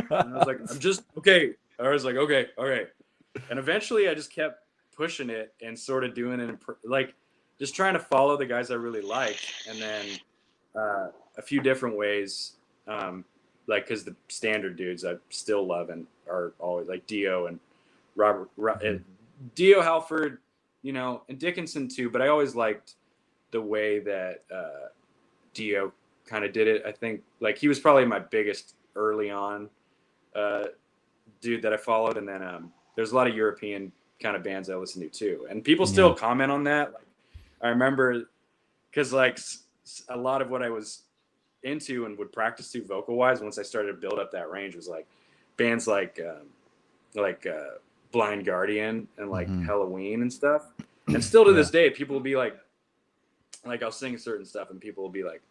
was like, I'm just, okay. I was like, okay, all right. And eventually I just kept pushing it and sort of doing it, like, just trying to follow the guys I really liked. And then a few different ways, like, because the standard dudes I still love and are always like Dio and Robert Dio Halford, you know, and Dickinson too. But I always liked the way that Dio kind of did it. I think like he was probably my biggest early on dude that I followed. And then there's a lot of European kind of bands I listen to too. And people still comment on that. Like, I remember because like a lot of what I was into and would practice to vocal wise once I started to build up that range was like bands like Blind Guardian and like Halloween and stuff. And still to this day, people will be like I'll sing certain stuff and people will be like,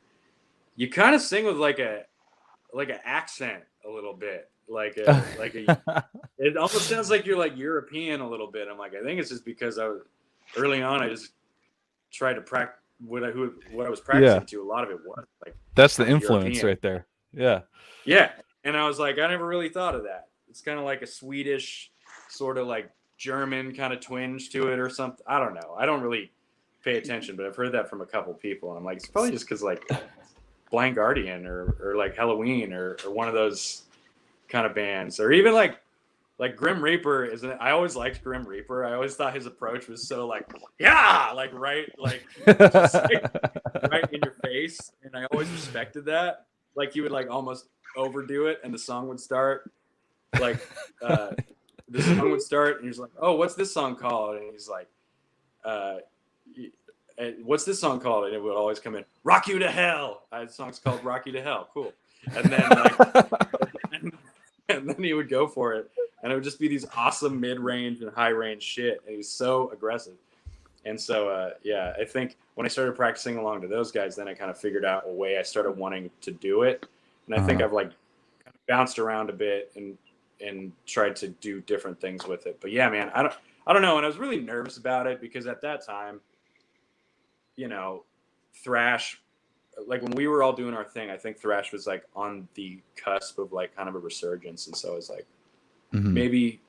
you kind of sing with like an accent a little bit, it almost sounds like you're like European a little bit. I'm like, I think it's just because early on I just tried to practice what I was practicing to. A lot of it was like, that's the influence European. Right there. Yeah. Yeah. And I was like, I never really thought of that. It's kind of like a Swedish sort of like German kind of twinge to it or something. I don't know. I don't really pay attention, but I've heard that from a couple people. And I'm like, it's probably just because like Blind Guardian or like Halloween or one of those kind of bands, or even like Grim Reaper isn't. I always liked Grim Reaper. I always thought his approach was so like, yeah, like just like right in your face, and I always respected that. Like he would like almost overdo it, and the song would start. Like the song would start, and he's like, "Oh, what's this song called?" And he's like, "What's this song called?" And it would always come in, "Rock You to Hell." The song's called "Rock You to Hell." Cool. And then and then he would go for it, and it would just be these awesome mid-range and high-range shit. And he was so aggressive. And so, yeah, I think when I started practicing along to those guys, then I kind of figured out a way I started wanting to do it. And I think I've like bounced around a bit and tried to do different things with it. But yeah, man, I don't know. And I was really nervous about it because at that time, you know, thrash, like when we were all doing our thing, I think thrash was like on the cusp of like kind of a resurgence. And so I was like, maybe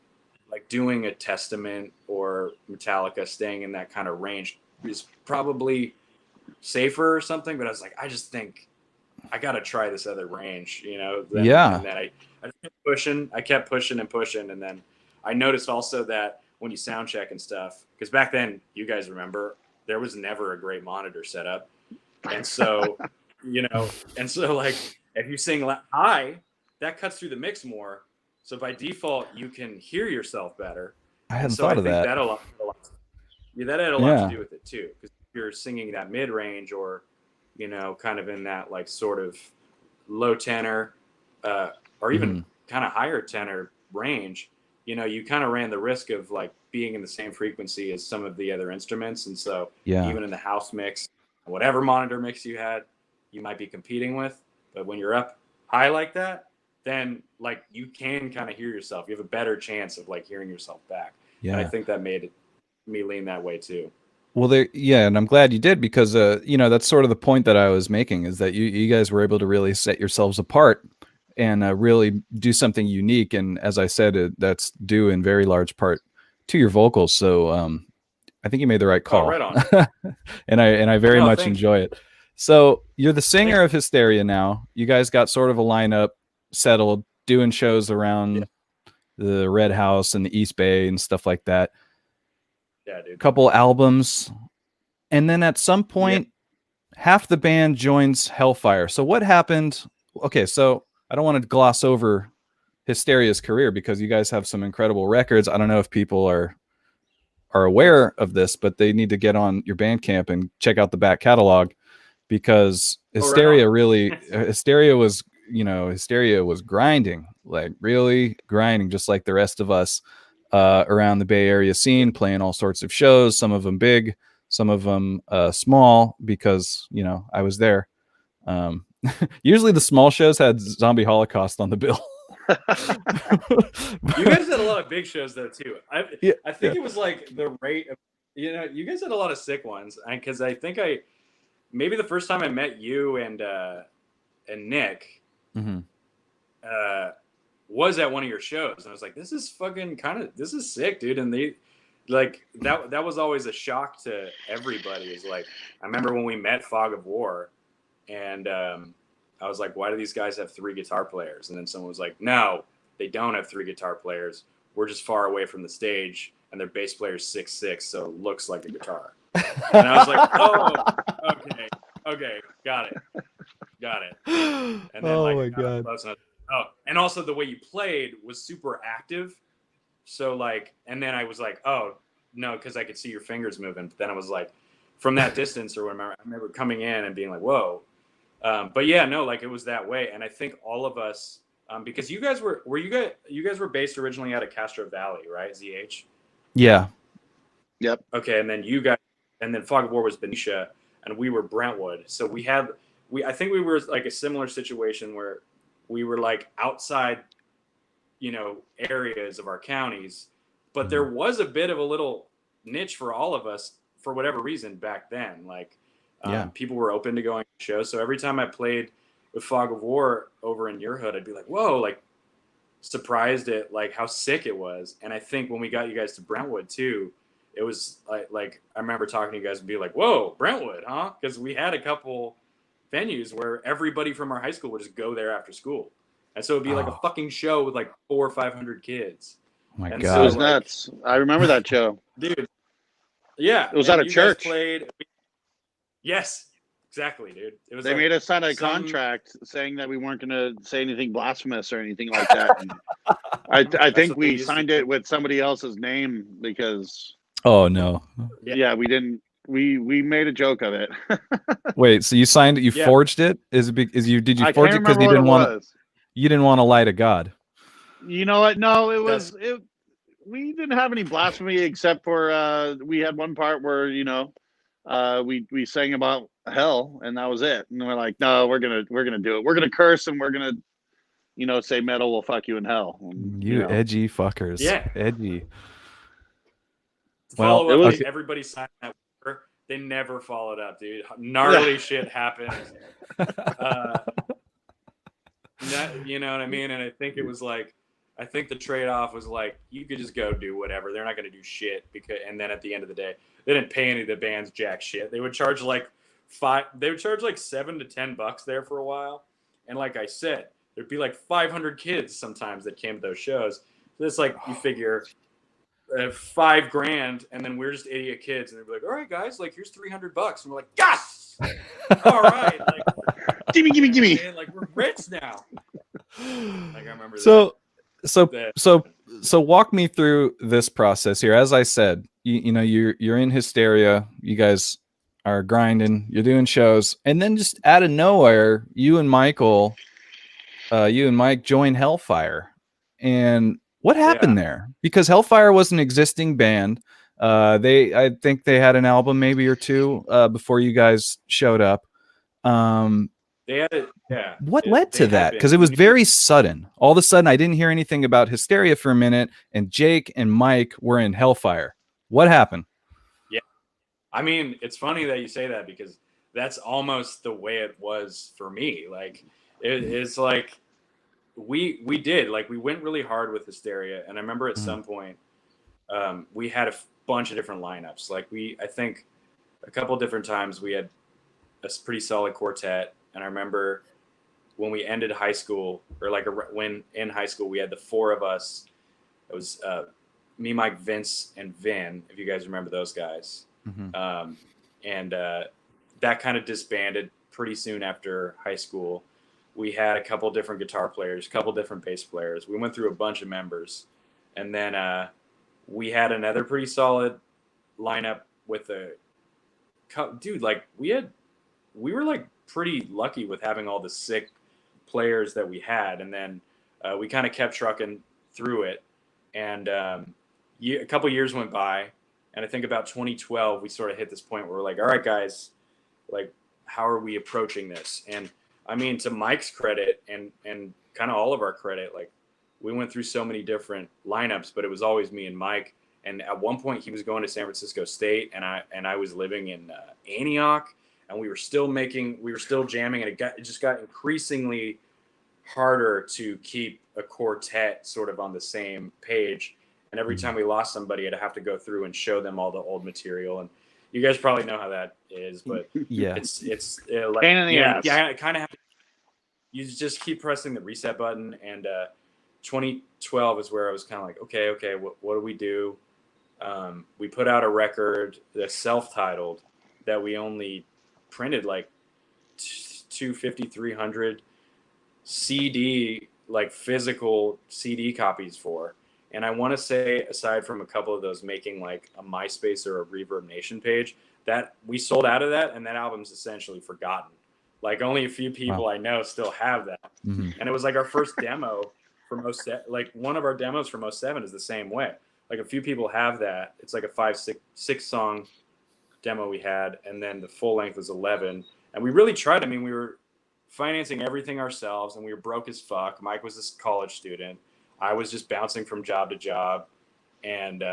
like doing a Testament or Metallica, staying in that kind of range is probably safer or something. But I was like, I just think I got to try this other range, you know? And then I kept pushing. I kept pushing and pushing. And then I noticed also that when you sound check and stuff, because back then, you guys remember, there was never a great monitor setup. And so, you know, and so like if you sing high, that cuts through the mix more. So by default, you can hear yourself better. I hadn't thought of that. That had a lot to do with it too. Because if you're singing that mid range or, you know, kind of in that like sort of low tenor or even kind of higher tenor range, you know, you kind of ran the risk of like being in the same frequency as some of the other instruments. And so even in the house mix, whatever monitor mix you had, you might be competing with. But when you're up high like that, then like you can kind of hear yourself. You have a better chance of like hearing yourself back. Yeah. And I think that made me lean that way too. Well, and I'm glad you did because, you know, that's sort of the point that I was making is that you guys were able to really set yourselves apart and really do something unique. And as I said, that's due in very large part to your vocals. So I think you made the right call. Oh, right on. and I very much enjoy it. So you're the singer of Hysteria now. You guys got sort of a lineup settled, doing shows around the Red House and the East Bay and stuff like that. Yeah, dude. Couple albums. And then at some point, half the band joins Hellfire. So what happened? Okay, so I don't want to gloss over Hysteria's career because you guys have some incredible records. I don't know if people are aware of this, but they need to get on your Bandcamp and check out the back catalog because Hysteria Hysteria was grinding, like really grinding, just like the rest of us around the Bay Area scene, playing all sorts of shows, some of them big, some of them small because, you know, I was there. Usually the small shows had Zombie Holocaust on the bill. You guys had a lot of big shows though too. I think it was like the rate of, you know, you guys had a lot of sick ones because I think maybe the first time I met you and Nick was at one of your shows, and I was like, this is sick, dude. And they like that was always a shock to everybody. Is like, I remember when we met Fog of War, and I was like, why do these guys have 3 guitar players? And then someone was like, no, they don't have 3 guitar players. We're just far away from the stage, and their bass player's 6'6", so it looks like a guitar. And I was like, oh, okay, got it. And then my God. And also the way you played was super active. So like, and then I was like, oh no, because I could see your fingers moving. But then I was like, from that distance or whatever, I remember coming in and being like, whoa. But yeah, no, like it was that way. And I think all of us, because you guys were based originally out of Castro Valley, right? ZH. Yeah. Yep. Okay. And then Fog of War was Benicia and we were Brentwood. So I think we were like a similar situation where we were like outside, you know, areas of our counties, but there was a bit of a little niche for all of us for whatever reason back then. Like, people were open to going to shows. So every time I played with Fog of War over in your hood, I'd be like, whoa, like surprised at like how sick it was. And I think when we got you guys to Brentwood too, it was like I remember talking to you guys and be like, whoa, Brentwood, huh? Because we had a couple venues where everybody from our high school would just go there after school. And so it'd be like a fucking show with like 400 or 500 kids. Oh my And God. It was so, like, nuts. I remember that show. dude. Yeah. It was and at a you church. guys played. Yes, exactly, dude. It was They like made us sign a some- contract saying that we weren't going to say anything blasphemous or anything like that. And I think what they we used to signed do. it with somebody else's name because Oh no. yeah, we didn't. We made a joke of it. Wait, so you signed it? You Yeah. forged it? Did you I forge can't it because remember you what it didn't want was. you didn't want to lie to God? You know what? No, it That's- was it. We didn't have any blasphemy except for we had one part where we sang about hell and that was it. And we're like, no, we're gonna do it. We're gonna curse and we're gonna say metal will fuck you in hell. And, You edgy fuckers. Yeah. Edgy. To follow Well, up, it was- everybody signed that paper. They never followed up, dude. Gnarly shit happened. You know what I mean? And I think it was like, I think the trade-off was like, you could just go do whatever. They're not going to do shit and then at the end of the day, they didn't pay any of the bands jack shit. They would charge like $7 to $10 there for a while. And like I said, there'd be like 500 kids sometimes that came to those shows. So it's like, you figure $5,000 and then we're just idiot kids. And they'd be like, all right, guys, like here's $300. And we're like, yes! All right. Like, gimme. man, like we're rich now. Like I remember So walk me through this process here. As I said, you know, you're in Hysteria. You guys are grinding. You're doing shows, and then just out of nowhere, you and Mike join Hellfire. And what happened there? Because Hellfire was an existing band. I think they had an album maybe or two before you guys showed up. they had it. Yeah. What led to that? Because it was very sudden. All of a sudden, I didn't hear anything about Hysteria for a minute, and Jake and Mike were in Hellfire. What happened? Yeah. I mean, it's funny that you say that because that's almost the way it was for me. Like, it's like we went really hard with Hysteria. And I remember at some point, we had a bunch of different lineups. Like, I think a couple different times we had a pretty solid quartet. And I remember when we ended high school, or like when in high school, we had the four of us. It was me, Mike, Vince, and Vin, if you guys remember those guys. And that kind of disbanded pretty soon after high school. We had a couple different guitar players, a couple different bass players. We went through a bunch of members. And then we had another pretty solid lineup with dude, like we were like pretty lucky with having all the sick players that we had. And then we kind of kept trucking through it. And a couple years went by. And I think about 2012, we sort of hit this point where we're like, all right, guys, like, how are we approaching this? And I mean, to Mike's credit and kind of all of our credit, like, we went through so many different lineups, but it was always me and Mike. And at one point he was going to San Francisco State and I was living in Antioch, and we were still jamming, and it just got increasingly harder to keep a quartet sort of on the same page. And every time we lost somebody, I'd have to go through and show them all the old material. And you guys probably know how that is, but Yeah, it's like, pain in the ass. Yeah, I kind of have to. You just keep pressing the reset button. And 2012 is where I was kind of like, okay, what do we do? We put out a record that's self-titled that we only printed like 250, 300 CD, like physical CD copies for. And I want to say, aside from a couple of those making like a MySpace or a Reverb Nation page, that we sold out of that, and that album's essentially forgotten. Like, only a few people I know still have that. And it was like our first demo from like one of our demos from 07 is the same way. Like, a few people have that. It's like a 6 song demo we had, and then the full length was 11. And we really tried. I mean, we were financing everything ourselves, and we were broke as fuck. Mike was a college student. I was just bouncing from job to job, and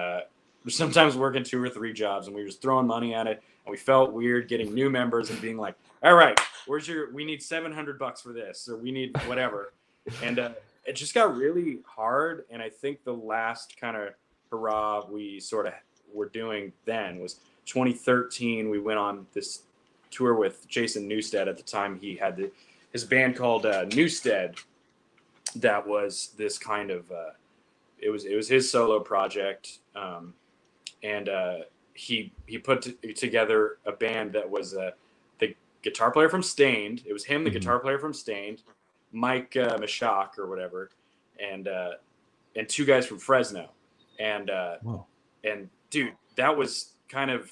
sometimes working 2 or 3 jobs, and we were just throwing money at it, and we felt weird getting new members and being like, all right, we need $700 for this, or we need whatever. And it just got really hard. And I think the last kind of hurrah we sort of were doing then was 2013. We went on this tour with Jason Newsted. At the time, he had his band called Newsted. That was this kind of it was his solo project, and he put together a band that was the guitar player from Stained. It was him, the guitar player from Stained, Mike Mashak or whatever, and 2 guys from Fresno, and dude, that was kind of,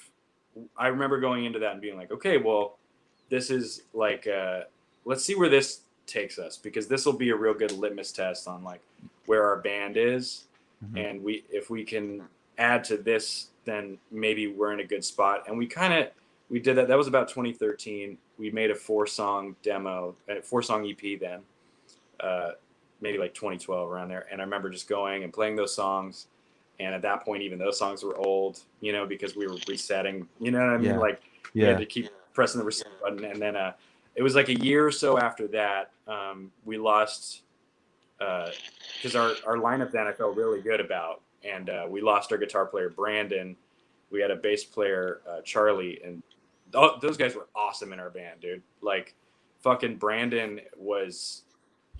I remember going into that and being like, okay, well, this is like let's see where this takes us, because this will be a real good litmus test on like where our band is, and if we can add to this, then maybe we're in a good spot. And we did that. That was about 2013. We made a 4-song demo, a 4-song EP then, maybe like 2012 around there. And I remember just going and playing those songs. And at that point, even those songs were old, because we were resetting, you know what I mean? Like we had to keep pressing the reset button. And then it was like a year or so after that, we lost, because our lineup then I felt really good about. And we lost our guitar player, Brandon. We had a bass player, Charlie, and those guys were awesome in our band, dude. Like, fucking Brandon was,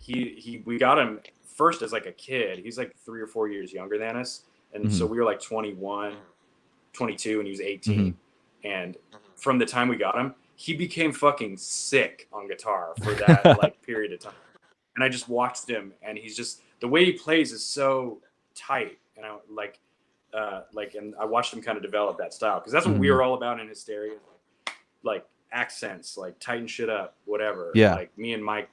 we got him first as like a kid. He's like 3 or 4 years younger than us. And so we were like 21, 22, and he was 18. And from the time we got him, he became fucking sick on guitar for that like period of time. And I just watched him, and he's just, the way he plays is so tight. And I and I watched him kind of develop that style, because that's what we were all about in Hysteria, like accents, like tighten shit up, whatever. Yeah. Like me and Mike,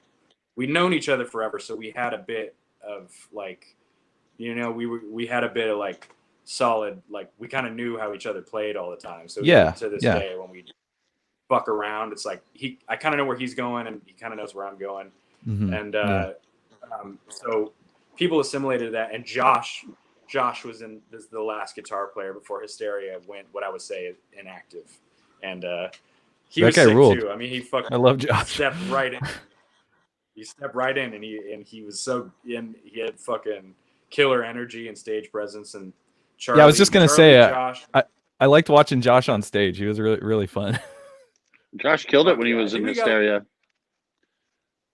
we'd known each other forever, so we had a bit of like, we had a bit of like solid, like we kind of knew how each other played all the time. So to this day, when we fuck around, it's like I kind of know where he's going, and he kind of knows where I'm going. And so people assimilated that, and Josh was the last guitar player before Hysteria went, what I would say, inactive. And he was sick ruled. Too. I mean, I love Josh. Stepped right in. He stepped right in, and he was so in. He had fucking killer energy and stage presence. And Charlie, I was just gonna say, Josh, I liked watching Josh on stage. He was really, really fun. Josh killed it when he was in Hysteria.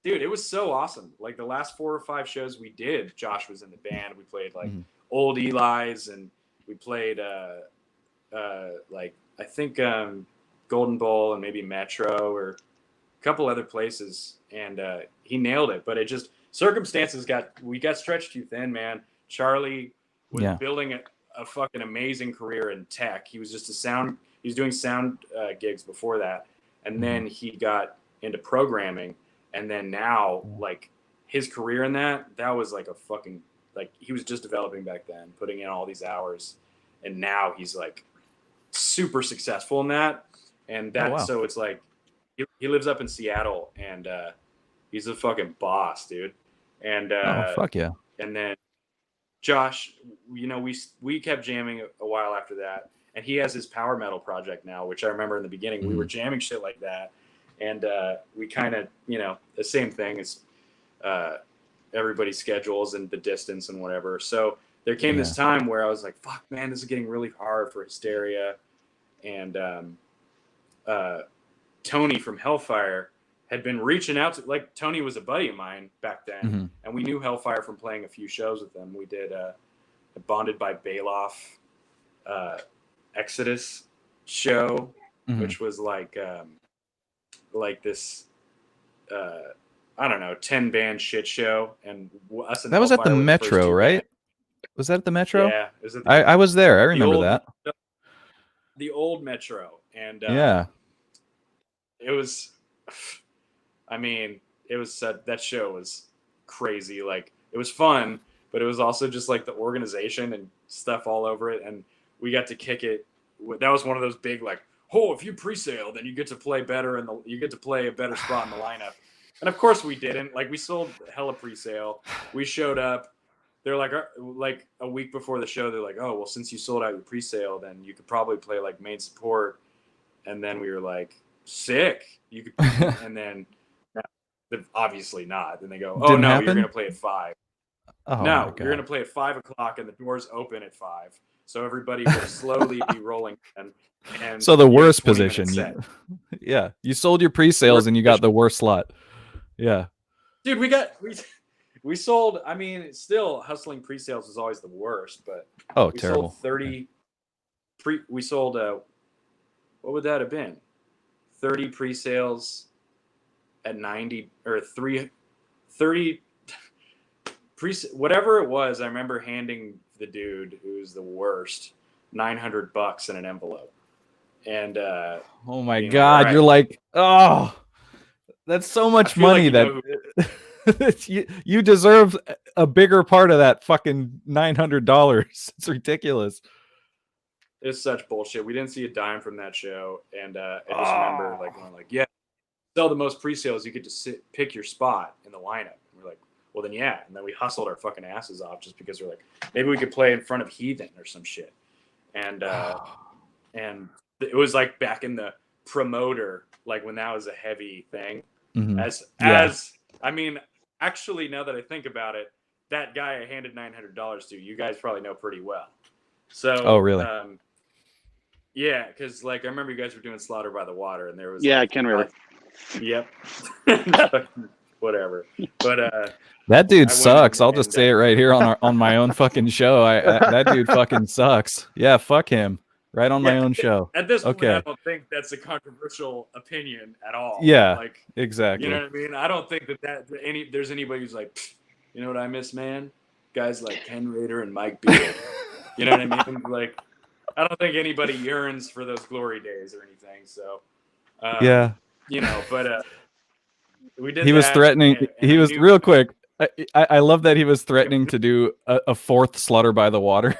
Dude, it was so awesome. Like the last 4 or 5 shows we did, Josh was in the band. We played like Old Eli's, and we played like I think Golden Bowl and maybe Metro or a couple other places, and he nailed it. But it just, circumstances we got stretched too thin, man. Charlie was building a fucking amazing career in tech. He was just he was doing sound gigs before that, and then he got into programming. And then now, like, his career in that was like a fucking, like, he was just developing back then, putting in all these hours. And now he's like super successful in that. And so it's like, he lives up in Seattle, and he's a fucking boss, dude. And fuck yeah. And then Josh, we kept jamming a while after that. And he has his power metal project now, which I remember in the beginning, we were jamming shit like that. And we kind of, the same thing as everybody's schedules and the distance and whatever. So there came this time where I was like, fuck, man, this is getting really hard for Hysteria. And Tony from Hellfire had been reaching out to, like, Tony was a buddy of mine back then. And we knew Hellfire from playing a few shows with them. We did a Bonded by Bailoff Exodus show, which was like this, I don't know, 10-band shit show, and us and that was at the Metro, right? Was that at the Metro? Yeah, it was at I was there. I remember that. The old Metro, and it was. I mean, it was that show was crazy. Like, it was fun, but it was also just like the organization and stuff all over it, and we got to kick it. That was one of those big, like, oh, if you pre-sale, then you get to play better, and you get to play a better spot in the lineup. And of course we didn't. Like, we sold hella pre-sale. We showed up. they're like a week before the show, they're like, oh, well, since you sold out your pre-sale, then you could probably play like main support. And then we were like, sick. You could, and then obviously not. Then they go, oh, Didn't no, happen? you're going to play at 5. Oh, No, my you're going to God. play at 5 o'clock and the doors open at 5. So everybody will slowly be rolling in. And So the you have a worst 20-minute position. set. Yeah. You sold your pre-sales Worst and you got the worst slot. Yeah. Dude, we sold, I mean, still hustling pre-sales was always the worst, but Oh, we terrible. sold 30 we sold what would that have been? 30 pre-sales at 90 or 30 whatever it was. I remember handing the dude who's the worst $900 in an envelope. And oh my being God, like, you're like, oh, that's so much money you deserve a bigger part of that fucking $900. It's ridiculous. It's such bullshit. We didn't see a dime from that show, and I just remember like going like, yeah, sell the most pre-sales, you get to pick your spot in the lineup. And we're like, well then yeah, and then we hustled our fucking asses off just because we're like, maybe we could play in front of Heathen or some shit, and it was like back in the promoter, like when that was a heavy thing. Mm-hmm. As I mean, actually, now that I think about it, that guy I handed $900 to, you guys probably know pretty well. So, oh really? Yeah, because like I remember you guys were doing Slaughter by the Water, and there was Ken Ritter. Yep. Whatever. But that dude sucks. I'll just say it right here on my own fucking show. That dude fucking sucks. Yeah, fuck him. Right on my own show. At this point, I don't think that's a controversial opinion at all. Yeah, like exactly. You know what I mean? I don't think there's anybody who's like, you know what I miss, man? Guys like Ken Rader and Mike Beard. You know what I mean? Like, I don't think anybody yearns for those glory days or anything. So, yeah, you know, but we did. He was threatening. And he was real quick. I love that he was threatening to do a fourth Slaughter by the Water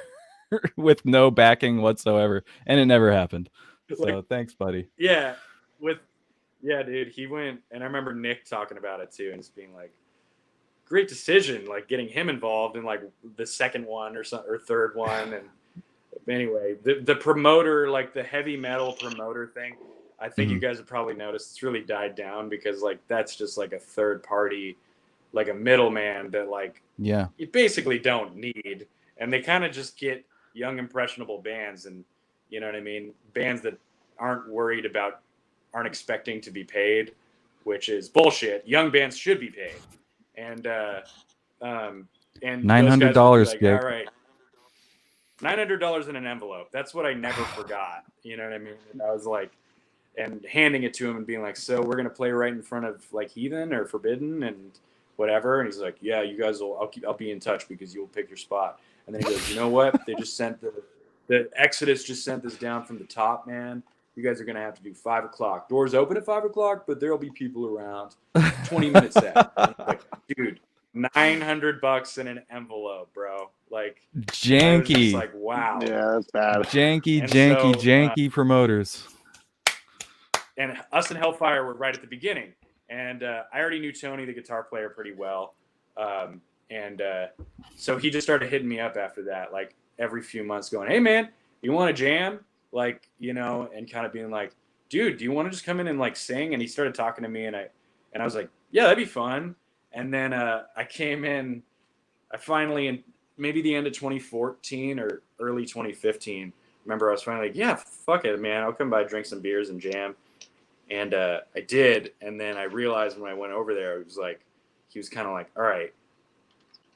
with no backing whatsoever, and it never happened. So thanks, buddy. Yeah, dude, he went, and I remember Nick talking about it too, and just being like, great decision, like getting him involved in like the second one or third one. And anyway, the promoter, like the heavy metal promoter thing, I think you guys have probably noticed it's really died down, because like that's just like a third party, like a middleman that like you basically don't need, and they kind of just get young impressionable bands, and you know what I mean, bands that aren't expecting to be paid, which is bullshit. Young bands should be paid. And $900, like, all right, $900 in an envelope. That's what I never forgot. You know what I mean? And I was like, and handing it to him and being like, so we're gonna play right in front of like Heathen or Forbidden and whatever. And he's like, yeah, you guys will. I'll be in touch because you'll pick your spot. And then he goes, you know what? They just sent the Exodus just sent this down from the top, man. You guys are gonna have to do 5 o'clock. Doors open at 5 o'clock, but there'll be people around. 20 minutes set. Like, dude, $900 in an envelope, bro. Like janky. Like, wow. Yeah, that's bad. Janky promoters. And us and Hellfire were right at the beginning, and I already knew Tony, the guitar player, pretty well. So he just started hitting me up after that, like every few months, going, "Hey man, you want to jam?" Like, you know, and kind of being like, dude, do you want to just come in and like sing? And he started talking to me, and I was like, yeah, that'd be fun. And then I came in, I finally, in maybe the end of 2014 or early 2015, remember I was finally like, yeah, fuck it, man, I'll come by, drink some beers and jam. And I did. And then I realized when I went over there, it was like, he was kind of like, all right,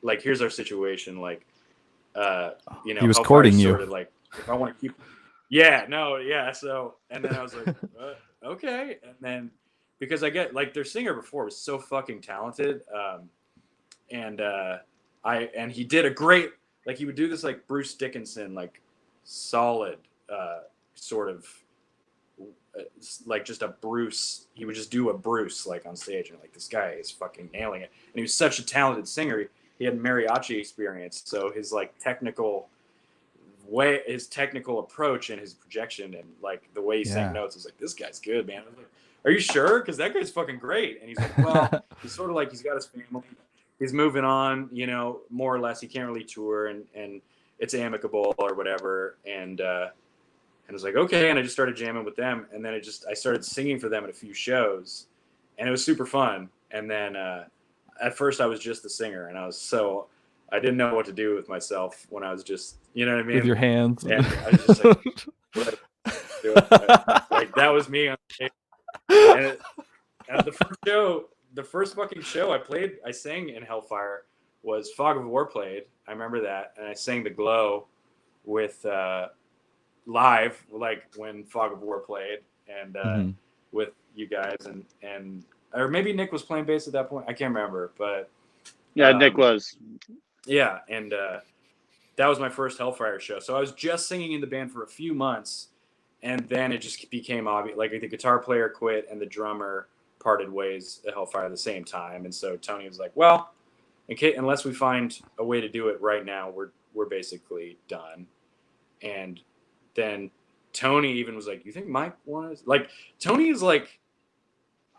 like, here's our situation. Like, you know, he was courting you. Sort of like, if I want to keep, so, and then I was like, okay. And then, because I get, like, their singer before was so fucking talented. And he did a great, like, he would do this, like, Bruce Dickinson, like, solid, sort of, like, just a Bruce, he would just do a Bruce, like, on stage, and, like, this guy is fucking nailing it. And he was such a talented singer. He had mariachi experience, so his, like, his technical approach and his projection and like the way he sang notes, was like, this guy's good, man. I was like, are you sure? Because that guy's fucking great. And he's like, well, he's sort of like, he's got his family. he's moving on, you know, more or less. He can't really tour, and it's amicable or whatever. And I was like, okay. And I just started jamming with them. And then I started singing for them at a few shows, and it was super fun. And then at first I was just the singer, and I didn't know what to do with myself when I was just, you know what I mean? With your hands. And I was just like, what do like that was me on stage. And the first fucking show I sang in Hellfire was Fog of War played. I remember that. And I sang The Glow with live, like when Fog of War played, and with you guys, and or maybe Nick was playing bass at that point. I can't remember, but Yeah, Nick was. Yeah, and that was my first Hellfire show. So I was just singing in the band for a few months, and then it just became obvious. Like the guitar player quit and the drummer parted ways at Hellfire at the same time. And so Tony was like, well, unless we find a way to do it right now, we're basically done. And then Tony even was like, you think Mike wants, like, Tony is like,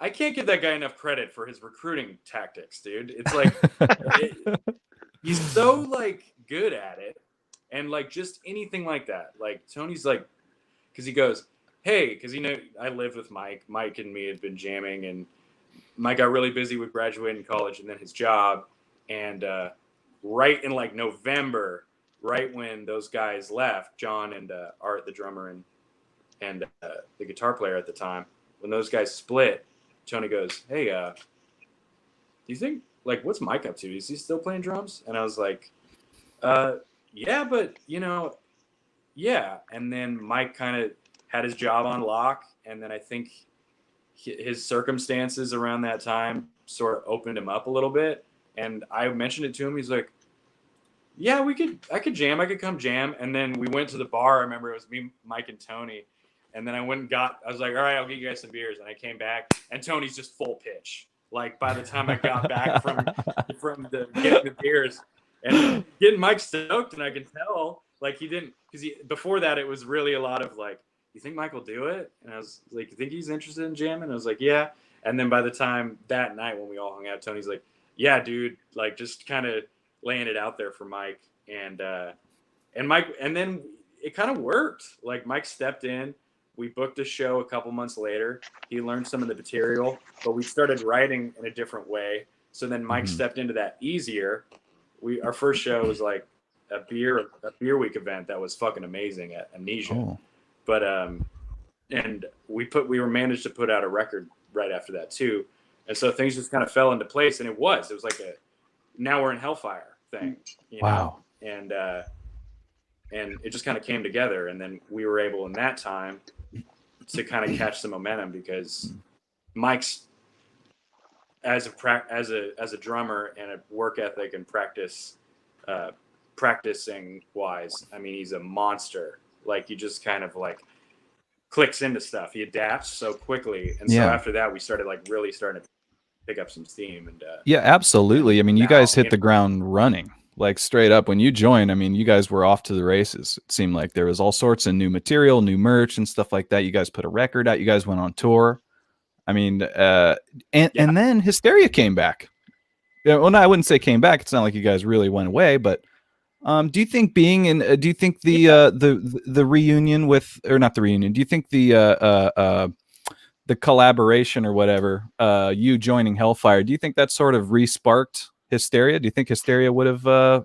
I can't give that guy enough credit for his recruiting tactics, dude. It's like, he's so like good at it. And like just anything like that. Like Tony's like, cause he goes, hey, cause you know, I lived with Mike. Mike and me had been jamming, and Mike got really busy with graduating college and then his job. And right in like November, right when those guys left, John and Art, the drummer, and the guitar player at the time, when those guys split, Tony goes, hey, do you think, like, what's Mike up to? Is he still playing drums? And I was like, yeah, but, you know, yeah. And then Mike kind of had his job on lock. And then I think his circumstances around that time sort of opened him up a little bit. And I mentioned it to him. He's like, yeah, I could jam. I could come jam. And then we went to the bar. I remember it was me, Mike, and Tony. And then I went and I was like, all right, I'll get you guys some beers. And I came back, and Tony's just full pitch. Like by the time I got back from getting the beers and getting Mike stoked, and I can tell like he didn't, because before that it was really a lot of like, you think Mike will do it? And I was like, you think he's interested in jamming? And I was like, yeah. And then by the time that night when we all hung out, Tony's like, yeah, dude, like just kind of laying it out there for Mike, and Mike, and then it kind of worked. Like Mike stepped in. We booked a show a couple months later. He learned some of the material, but we started writing in a different way. So then Mike stepped into that easier. Our first show was like a beer week event that was fucking amazing at Amnesia. Oh. But and we managed to put out a record right after that too. And so things just kind of fell into place, and it was like now we're in Hellfire thing. You Wow. know? And it just kind of came together, and then we were able in that time to kind of catch some momentum, because Mike's as a drummer and a work ethic and practicing wise, I mean, he's a monster. Like he just kind of like clicks into stuff. He adapts so quickly, and so after that, we started like really starting to pick up some steam. And yeah, absolutely. I mean, you guys hit the ground running. Like straight up when you joined, I mean, you guys were off to the races. It seemed like there was all sorts of new material, new merch and stuff like that. You guys put a record out. You guys went on tour. I mean, and then Hysteria came back. Yeah, well, no, I wouldn't say came back. It's not like you guys really went away, but do you think do you think the reunion with, or not the reunion? Do you think the collaboration or whatever, you joining Hellfire, do you think that sort of re-sparked Hysteria? Do you think Hysteria would have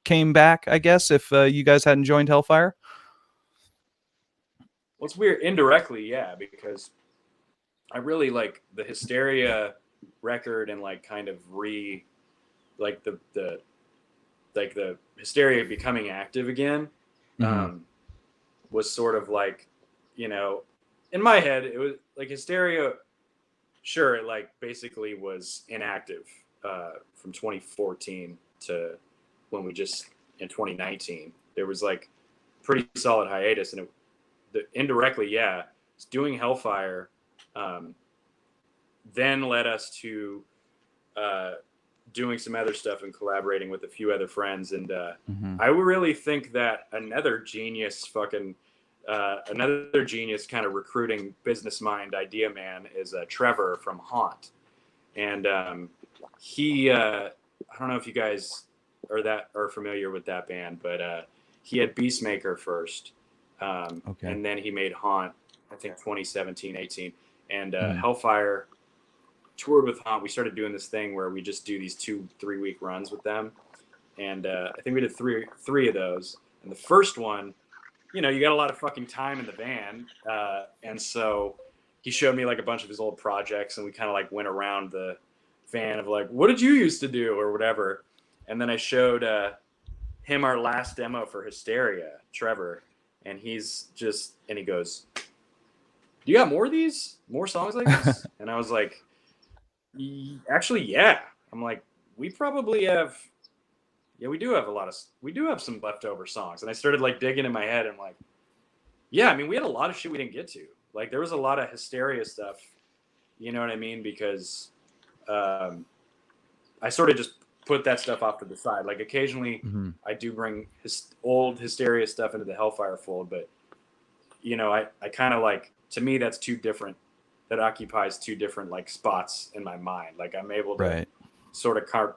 came back, I guess, if you guys hadn't joined Hellfire? Well, it's weird. Indirectly, yeah, because I really like the Hysteria record, and like kind of like the Hysteria becoming active again, was sort of like, you know, in my head, it was like Hysteria. Sure, it like basically was inactive from 2014 to when we just in 2019. There was like pretty solid hiatus, and indirectly, yeah, doing Hellfire then led us to doing some other stuff and collaborating with a few other friends. And I really think that another genius kind of recruiting business mind idea man is Trevor from Haunt. And he I don't know if you guys are familiar with that band, but he had Beastmaker first, Okay. and then he made Haunt, I think 2017, 18, and Mhm. Hellfire toured with Haunt. We started doing this thing where we just do these 2-3 week runs with them, and I think we did three of those. And the first one, you know, you got a lot of fucking time in the van, and so he showed me like a bunch of his old projects, and we kind of like went around the van of like, what did you used to do or whatever. And then I showed him our last demo for Hysteria, Trevor, and he goes, do you got more of these, more songs like this? And I was like, actually, yeah. I'm like, we probably have, yeah, we do have some leftover songs. And I started like digging in my head, and I'm like, yeah, I mean, we had a lot of shit we didn't get to. Like, there was a lot of Hysteria stuff, you know what I mean? Because I sort of just put that stuff off to the side. Like, occasionally Mhm. I do bring old Hysteria stuff into the Hellfire fold, but, you know, I kind of like, to me, that's too different. That occupies two different, like, spots in my mind. Like, I'm able to Right. sort of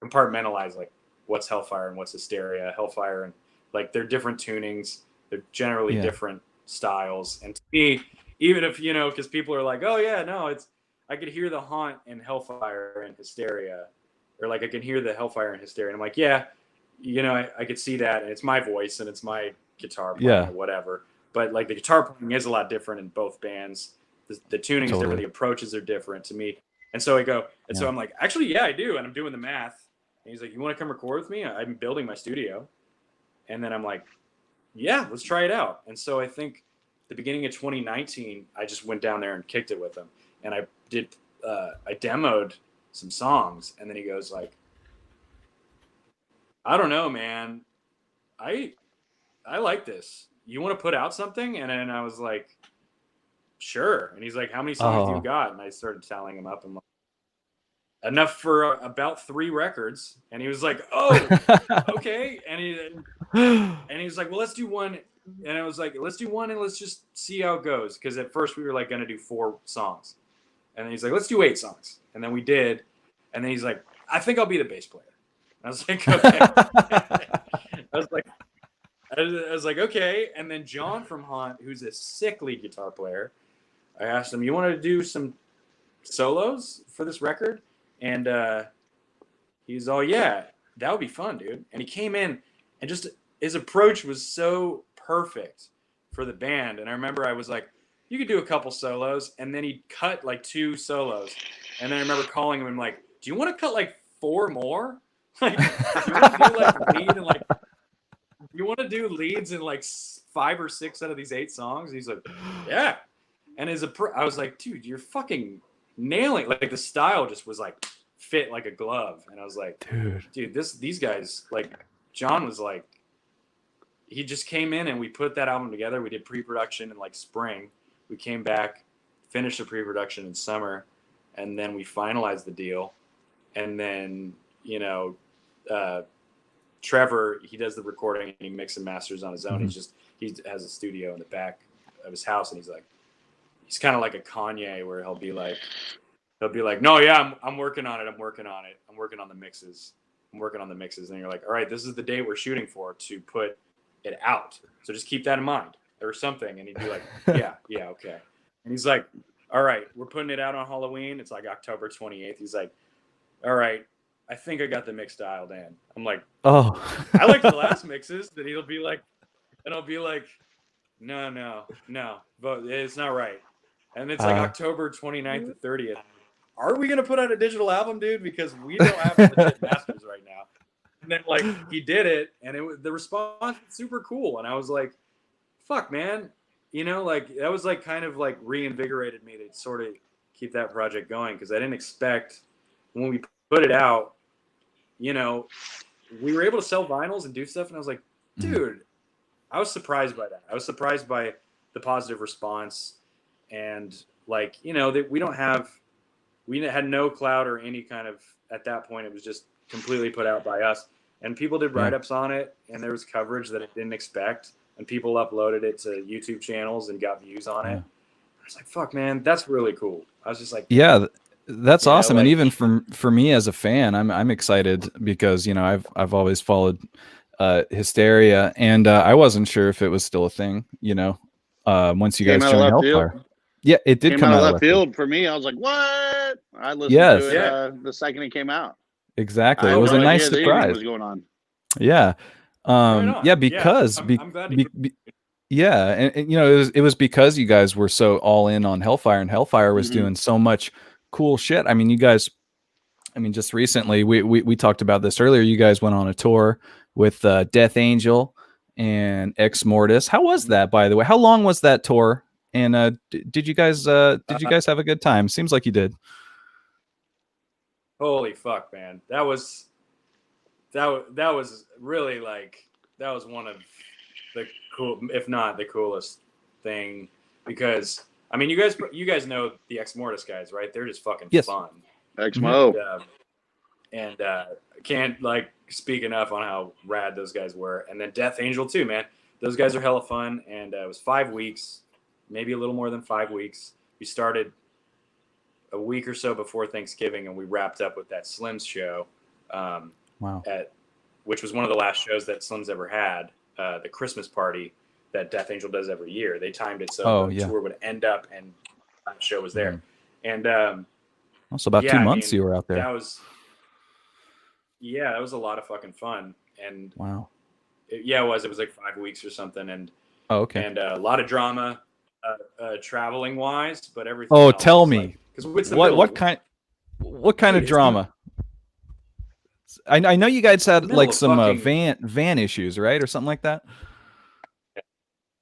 compartmentalize, like, what's Hellfire and what's Hysteria. Hellfire, and, like, they're different tunings. They're generally Yeah. different styles. And to me, even if, you know, because people are like, oh, yeah, no, I could hear the Haunt and Hellfire and Hysteria. Or, like, I can hear the Hellfire and Hysteria. And I'm like, yeah, you know, I could see that. And it's my voice and it's my guitar playing Yeah. or whatever. But, like, the guitar playing is a lot different in both bands. The tuning is different. Totally. The approaches are different to me. And so I go, and so Yeah. I'm like, actually, yeah, I do. And I'm doing the math. And he's like, you want to come record with me? I'm building my studio. And then I'm like, yeah, let's try it out. And so I think the beginning of 2019, I just went down there and kicked it with him. And I demoed some songs. And then he goes like, I don't know, man. I like this. You want to put out something? And then I was like, sure. And he's like, how many songs do you got? And I started tallying them up. I'm like, enough for about 3 records. And he was like, oh, okay. And he was like, well, let's do one. And I was like, let's do one and let's just see how it goes. Because at first we were like going to do 4 songs. And then he's like, let's do 8 songs. And then we did. And then he's like, I think I'll be the bass player. I was like, okay. I was like, okay. And then John from Haunt, who's a sickly guitar player, I asked him, you want to do some solos for this record? And he's all, yeah, that would be fun, dude. And he came in and just his approach was so perfect for the band. And I remember I was like, you could do a couple solos. And then he cut like 2 solos. And then I remember calling him and like, do you want to cut like 4 more? Like, you want to do like lead and like, you want to do leads in like 5 or 6 out of these 8 songs? And he's like, yeah. And I was like, dude, you're fucking nailing. Like the style just was like fit like a glove. And I was like, dude, these guys, like John was like, he just came in and we put that album together. We did pre-production in like spring. We came back, finished the pre-production in summer, and then we finalized the deal. And then, you know, Trevor, he does the recording and he mixes and masters on his own. Mm-hmm. He has a studio in the back of his house, and he's kind of like a Kanye, where he'll be like, no, yeah, I'm working on it. I'm working on the mixes. And you're like, all right, this is the day we're shooting for to put it out. So just keep that in mind or something. And he'd be like, yeah, okay. And he's like, all right, we're putting it out on Halloween. It's like October 28th. He's like, all right, I think I got the mix dialed in. I'm like, oh, I like the last mixes. That he'll be like, and I'll be like, no, but it's not right. And it's like October 29th to 30th. Are we going to put out a digital album, dude? Because we don't have legit masters right now. And then like he did it, and the response was super cool. And I was like, fuck, man. You know, like that was like kind of like reinvigorated me to sort of keep that project going, because I didn't expect when we put it out, you know, we were able to sell vinyls and do stuff. And I was like, dude, I was surprised by that. I was surprised by the positive response. And like, you know, that we had no clout or any kind of, at that point, it was just completely put out by us. And people did write-ups on it, and there was coverage that it didn't expect. And people uploaded it to YouTube channels and got views on it. I was like, fuck, man, that's really cool. I was just like, yeah. That's You know, awesome. And like- even for me as a fan, I'm excited because, you know, I've always followed Hysteria, and I wasn't sure if it was still a thing, you know, once you Came guys out of joined left field. Hellfire. Yeah, it did Came come out of out of left field for me. I was like, what? I listened Yes. to it Yeah. the second it came out. Exactly. I It had was no a nice idea that anything surprise. was going on. Yeah. Right on. Yeah, because I'm glad to hear. yeah, and you know, it was because you guys were so all in on Hellfire, and Hellfire was Mhm. doing so much cool shit. I mean, you guys, I mean, just recently we talked about this earlier. You guys went on a tour with Death Angel and Ex Mortis. How was that, by the way? How long was that tour? And did you guys have a good time? Seems like you did. Holy fuck, man! That was really like that was one of the cool, if not the coolest thing, because I mean, you guys know the Ex Mortis guys, right? They're just fucking Yes. fun. XMO. And can't like speak enough on how rad those guys were. And then Death Angel too, man. Those guys are hella fun. And it was 5 weeks, maybe a little more than 5 weeks. We started a week or so before Thanksgiving, and we wrapped up with that Slim's show, Wow. which was one of the last shows that Slim's ever had. The Christmas party that Death Angel does every year. They timed it so the tour would end up, and that show was there. And also about 2 months you were out there. That was a lot of fucking fun. And wow. It was like 5 weeks or something. And and a lot of drama, traveling wise, but everything. Oh, else tell was me, like, 'cause it's the what middle what kind Dude, of drama? I know you guys had middle like of some fucking- van issues, right, or something like that.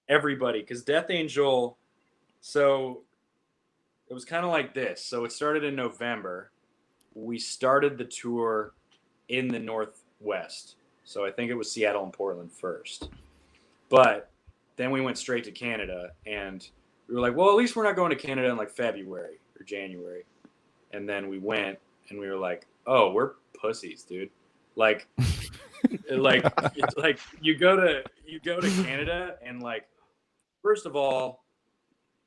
everybody, because Death Angel, so it was kind of like this. So it started in November. We started the tour in the Northwest. So I think it was Seattle and Portland first. But then we went straight to Canada, and we were like, well, at least we're not going to Canada in like February or January. And then we went, and we were like, oh, we're pussies, dude. Like, like you go to Canada, and like, first of all,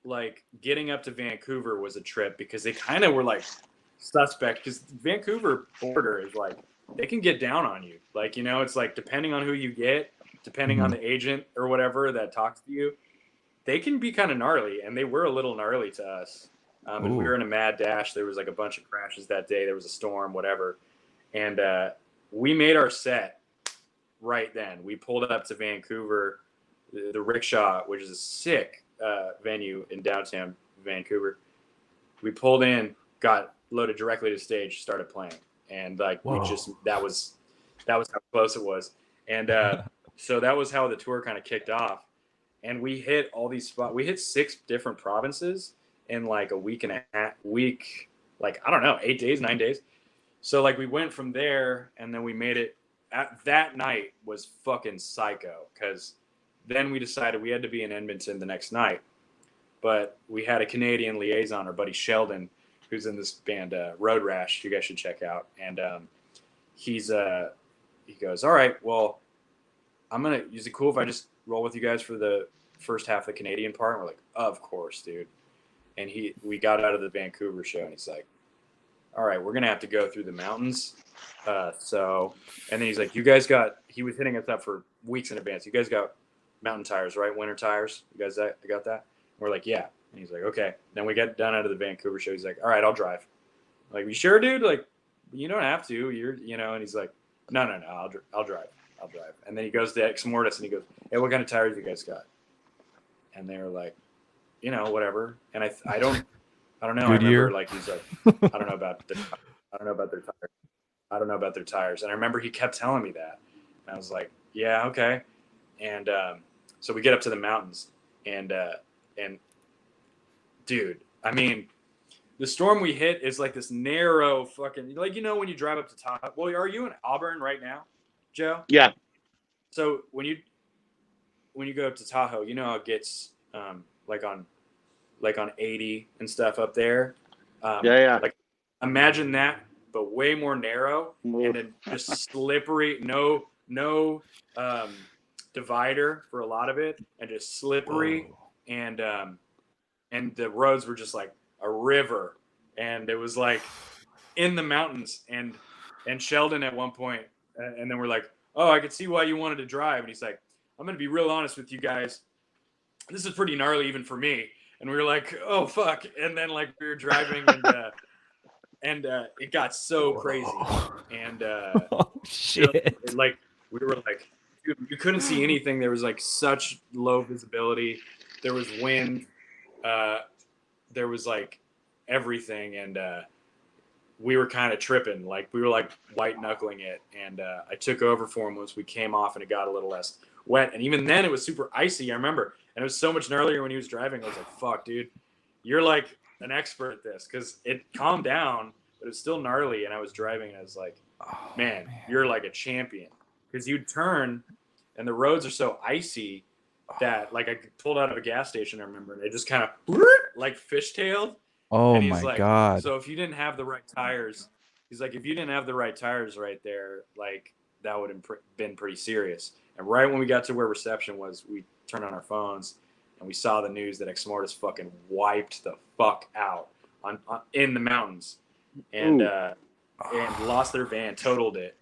like getting up to Vancouver was a trip because they kind of were like suspect, because Vancouver border is like, they can get down on you. Like, you know, it's like depending on who you get, depending on the agent or whatever that talks to you, they can be kind of gnarly, and they were a little gnarly to us. And we were in a mad dash. There was like a bunch of crashes that day. There was a storm, whatever. And we made our set right then. We pulled up to Vancouver, the Rickshaw, which is a sick venue in downtown Vancouver. We pulled in, got loaded directly to stage, started playing. And like, that was how close it was. And so that was how the tour kind of kicked off. And we hit all these spots. We hit 6 different provinces in like a week and a half, like, I don't know, 8 days, 9 days. So like we went from there, and then we made it. That night was fucking psycho, because then we decided we had to be in Edmonton the next night. But we had a Canadian liaison, our buddy Sheldon, who's in this band Road Rash, you guys should check out. And he goes, all right, well, is it cool if I just roll with you guys for the first half of the Canadian part? And we're like, of course, dude. And we got out of the Vancouver show, and he's like, all right, we're going to have to go through the mountains. And then he's like, he was hitting us up for weeks in advance. You guys got mountain tires, right? Winter tires. You guys got that? And we're like, yeah. And he's like, okay. Then we got done out of the Vancouver show. He's like, all right, I'll drive. I'm like, you sure, dude? Like, you don't have to. And he's like, no, I'll drive. And then he goes to Ex Mortis, and he goes, hey, what kind of tires you guys got? And they were like, whatever. And I don't know. Goodyear. I remember like he's like, I don't know about their tires. I don't know about their tires. And I remember he kept telling me that. And I was like, yeah, okay. And so we get up to the mountains, and dude, I mean, the storm we hit is like this narrow fucking, like, when you drive up to top. Well, are you in Auburn right now, Joe? Yeah. So when you go up to Tahoe, how it gets like on 80 and stuff up there. Yeah. Like, imagine that, but way more narrow, and then just slippery. No divider for a lot of it, and just slippery. And the roads were just like a river, and it was like in the mountains, and Sheldon at one point, and then we're like, oh, I could see why you wanted to drive, and he's like, I'm gonna be real honest with you guys, this is pretty gnarly even for me, and we were like, oh fuck, and then like we were driving, and it got so crazy, and Oh shit! like we were like, dude, you couldn't see anything. There was like such low visibility. There was wind. There was like everything, and we were kind of tripping. Like we were like white knuckling it, and I took over for him once we came off, and it got a little less wet. And even then, it was super icy. I remember, and it was so much gnarlier when he was driving. I was like, "Fuck, dude, you're like an expert at this," because it calmed down, but it was still gnarly. And I was driving, and I was like, man, you're like a champion, because you'd turn and the roads are so icy that like I pulled out of a gas station, I remember, and it just kind of like fishtailed. Oh and he's my like, god! so if you didn't have the right tires, he's like, if you didn't have the right tires right there, like that would have been pretty serious. And right when we got to where reception was, we turned on our phones and we saw the news that Exmortis fucking wiped the fuck out on in the mountains, and lost their van, totaled it,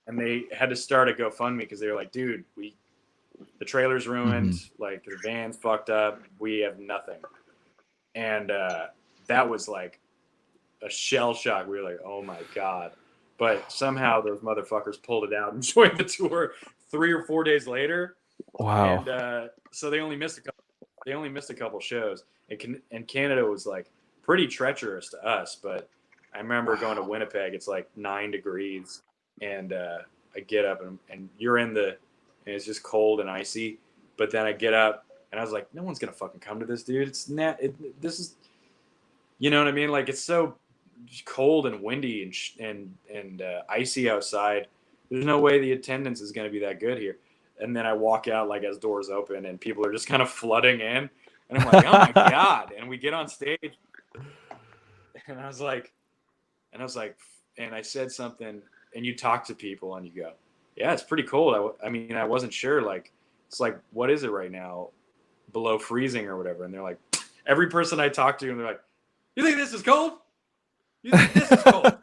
and they had to start a GoFundMe because they were like, dude, the trailer's ruined, like the van's fucked up, we have nothing. And that was like a shell shock. We were like, oh my god. But somehow those motherfuckers pulled it out and joined the tour 3 or 4 days later. Wow. And so they only missed a couple shows. And Canada was like pretty treacherous to us, but I remember going to Winnipeg. It's like 9 degrees, and I get up and you're in and it's just cold and icy. But then I get up and I was like, no one's gonna fucking come to this, dude. This is, you know what I mean? Like it's so cold and windy and icy outside. There's no way the attendance is gonna be that good here. And then I walk out like as doors open and people are just kind of flooding in, and I'm like, oh my god! And we get on stage, and I was like, and I said something, and you talk to people and you go, yeah, it's pretty cold. I mean, I wasn't sure. Like, it's like, what is it right now? Below freezing or whatever. And they're like, every person I talk to, and they're like, you think this is cold? You think this is cold?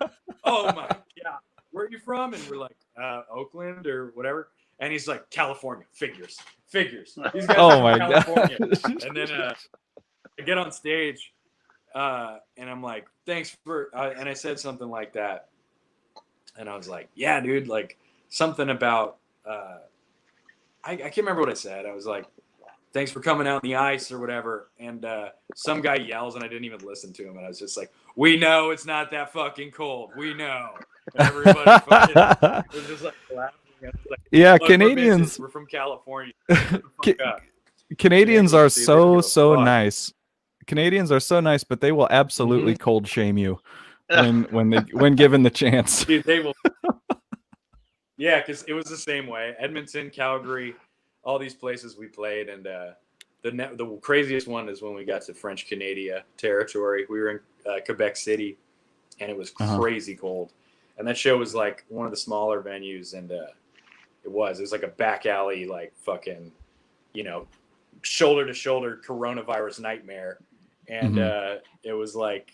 Oh my god. Where are you from? And we're like, Oakland or whatever. And he's like, California, figures. These guys are from California. And then I get on stage, and I'm like, thanks for, and I said something like that. And I was like, yeah, dude, like something about, I can't remember what I said. I was like, thanks for coming out in the ice or whatever. And some guy yells, and I didn't even listen to him. And I was just like, we know it's not that fucking cold. We know. And everybody fucking was just like laughing. Like, yeah, Canadians. We're from California. Canadians are so nice. Canadians are so nice, but they will absolutely cold shame you when given the chance. Dude, they will. Yeah, because it was the same way. Edmonton, Calgary, all these places we played, and the craziest one is when we got to French Canada territory. We were in Quebec City, and it was crazy cold. And that show was like one of the smaller venues, and it was like a back alley, like fucking, shoulder to shoulder coronavirus nightmare. And it was like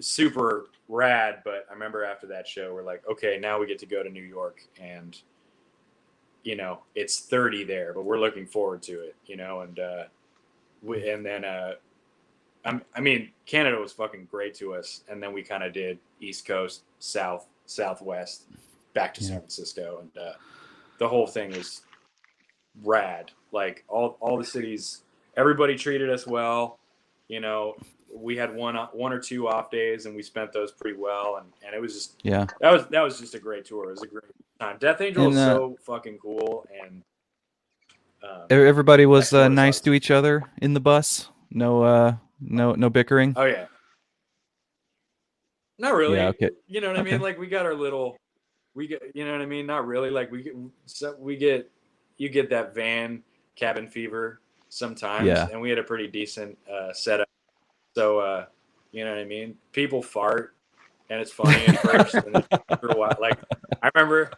super rad. But I remember after that show, we're like, okay, now we get to go to New York, and it's 30 there, but we're looking forward to it, and then I mean, Canada was fucking great to us, and then we kind of did East Coast, Southwest, back to San Francisco, and the whole thing was rad. Like all the cities, everybody treated us well. We had one or two off days, and we spent those pretty well, and it was just that was just a great tour. It was a great time. Death Angel is so fucking cool, and everybody was nice to each other in the bus. No bickering. Oh yeah. Not really. Yeah, okay. You know what I mean? Like we got our little, you know what I mean? Not really. Like you get that van cabin fever sometimes, and we had a pretty decent setup. So, you know what I mean? People fart, and it's funny at first, and then after a while, like I remember,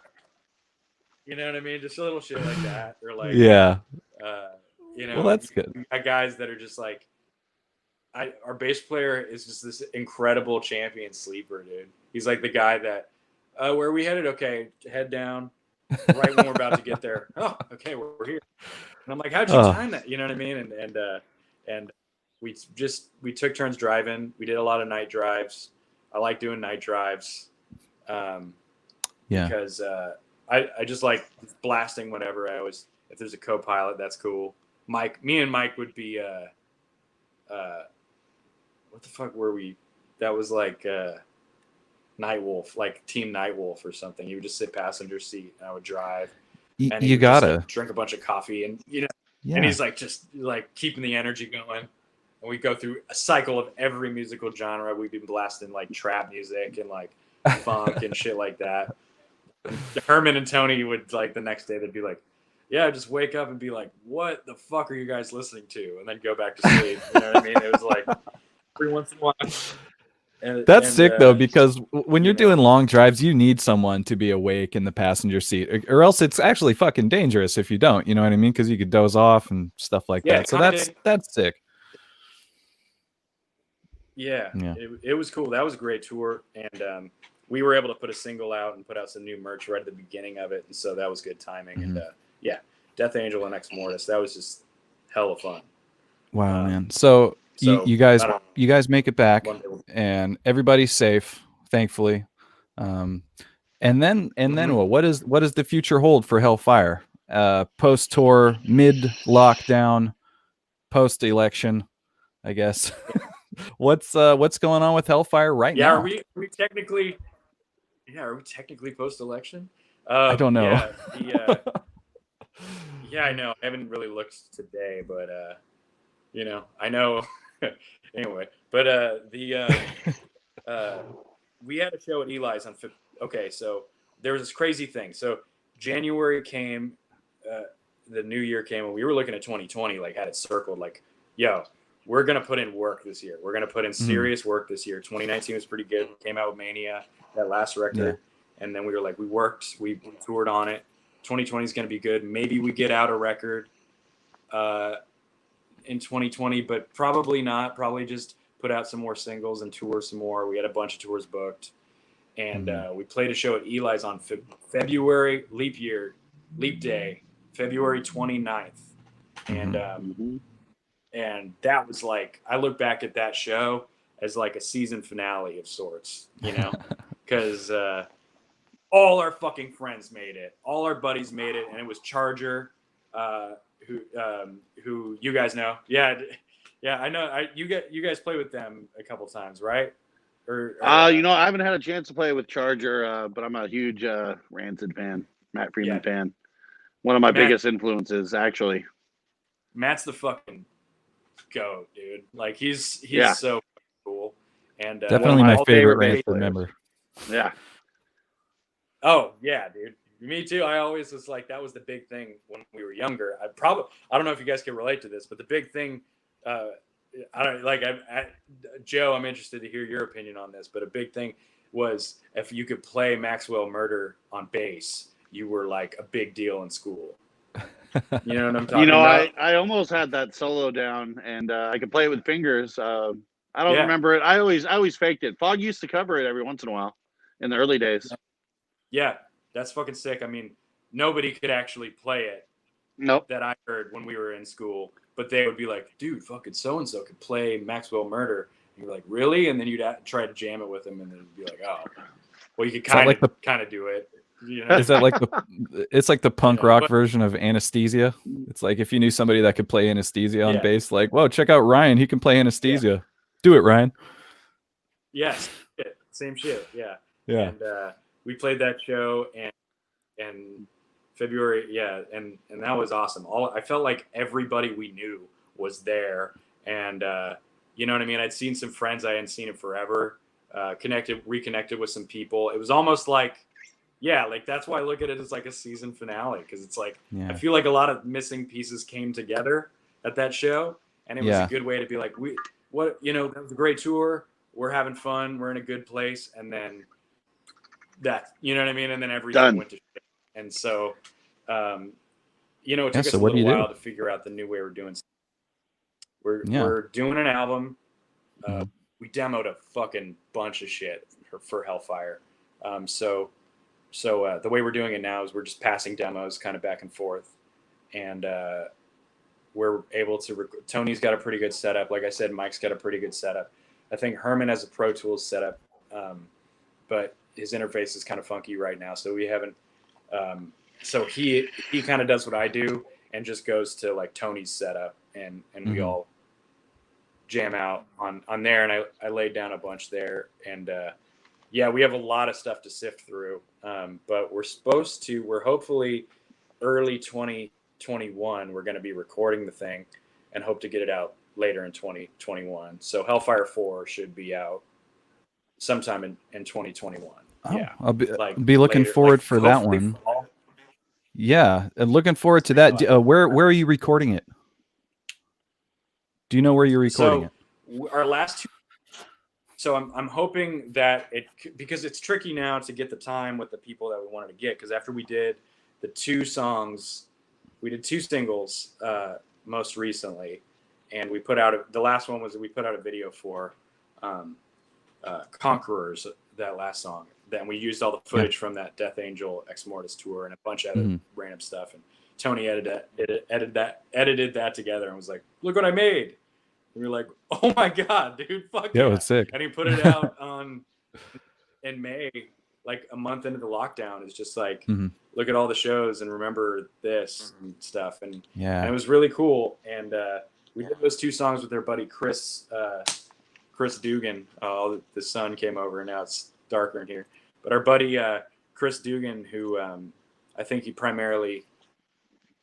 you know what I mean? Just a little shit like that, or like, well, that's good. We got guys that are just like, our bass player is just this incredible champion sleeper, dude. He's like the guy that, where are we headed? Okay, head down. Right when we're about to get there. Oh, okay, we're here. And I'm like, how'd you time that? You know what I mean? And we took turns driving. We did a lot of night drives. I like doing night drives. Because I just like blasting whatever. If there's a co-pilot, that's cool. Me and Mike would be what the fuck were we? That was like Night Wolf, like Team Night Wolf or something. He would just sit passenger seat and I would drive. And you gotta just, like, drink a bunch of coffee and and he's like just like keeping the energy going. And we go through a cycle of every musical genre. We've been blasting like trap music and like funk and shit like that. And Herman and Tony would like the next day they'd be like, yeah, just wake up and be like, what the fuck are you guys listening to? And then go back to sleep. You know what I mean? It was like every once in a while. That's sick though, because when you're doing long drives, you need someone to be awake in the passenger seat, or else it's actually fucking dangerous if you don't. You know what I mean? Because you could doze off and stuff like that. So that's sick. Yeah. It was cool. That was a great tour, and we were able to put a single out and put out some new merch right at the beginning of it, and so that was good timing. Mm-hmm. And Death Angel and Ex Mortis, that was just hella fun. Wow, man. So you guys make it back, and everybody's safe, thankfully. And then what does the future hold for Hellfire? Post tour, mid lockdown, post election, I guess. What's going on with Hellfire right now? Are we technically post election? I don't know. Yeah, I know. I haven't really looked today, but I know. Anyway, but we had a show at Eli's on. Okay, so there was this crazy thing. So January came, the new year came, and we were looking at 2020. Like had it circled. Like, yo, we're gonna put in work this year. We're gonna put in serious work this year. 2019 was pretty good. We came out with Mania, that last record, and then we were like, we worked, we toured on it. 2020 is gonna be good. Maybe we get out a record. In 2020, but probably not. Probably just put out some more singles and tour some more. We had a bunch of tours booked, and we played a show at Eli's on February leap day, February 29th, and that was like, I look back at that show as like a season finale of sorts, because all our fucking friends made it, all our buddies made it, and it was Charger. Who you guys know? Yeah, I know. You guys play with them a couple times, right? I haven't had a chance to play with Charger, but I'm a huge Rancid fan, Matt Freeman fan. One of my biggest influences, actually. Matt's the fucking goat, dude. Like he's so cool, and definitely my favorite Rancid member. Yeah. Oh yeah, dude. Me too. I always was like, that was the big thing when we were younger. I don't know if you guys can relate to this, but the big thing, Joe, I'm interested to hear your opinion on this, but a big thing was if you could play Maxwell Murder on bass, you were like a big deal in school. You know what I'm talking about? I almost had that solo down, and I could play it with fingers. I don't remember it. I always faked it. Fogg used to cover it every once in a while in the early days. Yeah. That's fucking sick. I mean, nobody could actually play it. Nope. That I heard when we were in school, but they would be like, "Dude, fucking so and so could play Maxwell Murder." And you're like, "Really?" And then you'd try to jam it with them, and then it'd be like, "Oh, well, you could kind of do it." Is that like it's like the punk rock version of Anesthesia? It's like if you knew somebody that could play Anesthesia on bass, like, whoa, check out Ryan. He can play Anesthesia. Yeah. Do it, Ryan. Yes. Same shit. Yeah. Yeah. And we played that show and February, and that was awesome. I felt like everybody we knew was there, and you know what I mean. I'd seen some friends I hadn't seen in forever. Reconnected with some people. It was almost like, like that's why I look at it as like a season finale, because it's like I feel like a lot of missing pieces came together at that show, and it was a good way to be like, that was a great tour. We're having fun. We're in a good place, and then. That, you know what I mean? And then everything went to shit. And so, it took us a little while to figure out the new way we're doing. We're doing an album. we demoed a fucking bunch of shit for Hellfire. So the way we're doing it now is we're just passing demos kind of back and forth, and we're able to. Tony's got a pretty good setup. Like I said, Mike's got a pretty good setup. I think Herman has a Pro Tools setup, but his interface is kind of funky right now, so we haven't. So he kind of does what I do and just goes to like Tony's setup, and we all jam out on there, and I laid down a bunch there, and yeah, we have a lot of stuff to sift through, but we're hopefully early 2021 we're going to be recording the thing and hope to get it out later in 2021. So Hellfire 4 should be out sometime in 2021. Oh, Yeah, I'll be like looking later, forward like for that hopefully one. fall. Yeah, and looking forward to that. Where are you recording it? Do you know where you're recording it? Our last two. So I'm hoping that because it's tricky now to get the time with the people that we wanted to get, because after we did the 2 songs, we did 2 singles most recently, and we put out the last one was we put out a video for Conquerors, that last song. Then we used all the footage from that Death Angel Ex Mortis tour and a bunch of other random stuff. And Tony edited that together and was like, "Look what I made." And we were like, "Oh my god, dude, fuck yeah!" It was sick. And he put it out in May, like a month into the lockdown. It's just like, look at all the shows and remember this and stuff. And it was really cool. And we did those 2 songs with their buddy Chris Dugan. Oh, the sun came over and now it's darker in here. But our buddy Chris Dugan, who I think he primarily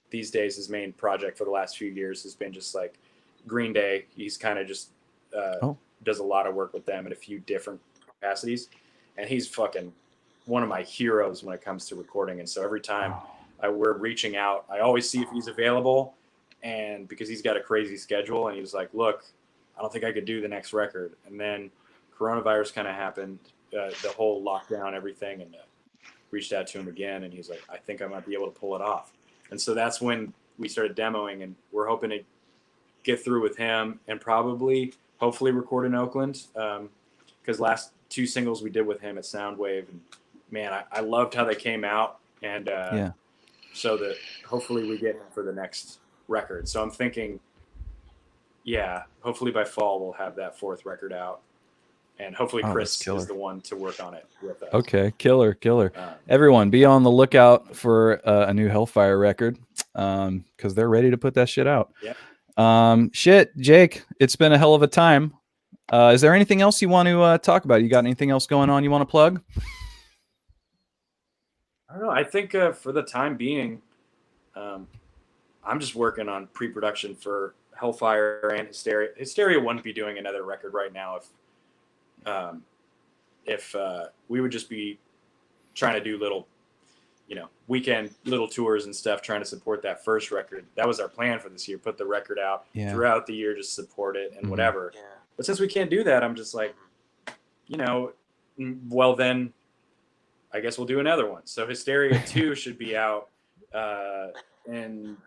these days, his main project for the last few years has been just like Green Day. He's kind of just does a lot of work with them in a few different capacities, and he's fucking one of my heroes when it comes to recording. And so every time we're reaching out, I always see if he's available, and because he's got a crazy schedule, and he was like, "Look, I don't think I could do the next record." And then coronavirus kind of happened, the whole lockdown, everything, and reached out to him again, and he's like, "I think I might be able to pull it off." And so that's when we started demoing, and we're hoping to get through with him and hopefully record in Oakland, because last 2 singles we did with him at Soundwave, and man, I loved how they came out, and so that hopefully we get him for the next record. So I'm thinking, hopefully by fall we'll have that 4th record out, and hopefully Chris is the one to work on it with us. Okay, killer. Everyone, be on the lookout for a new Hellfire record, because they're ready to put that shit out. Shit, Jake, it's been a hell of a time. Is there anything else you want to talk about? You got anything else going on you want to plug? I don't know. I think for the time being, I'm just working on pre-production for Hellfire and Hysteria. Hysteria wouldn't be doing another record right now if we would just be trying to do little, weekend little tours and stuff, trying to support that first record. That was our plan for this year. Put the record out throughout the year, just support it and whatever. Yeah. But since we can't do that, I'm just like, well then, I guess we'll do another one. So Hysteria 2 should be out in,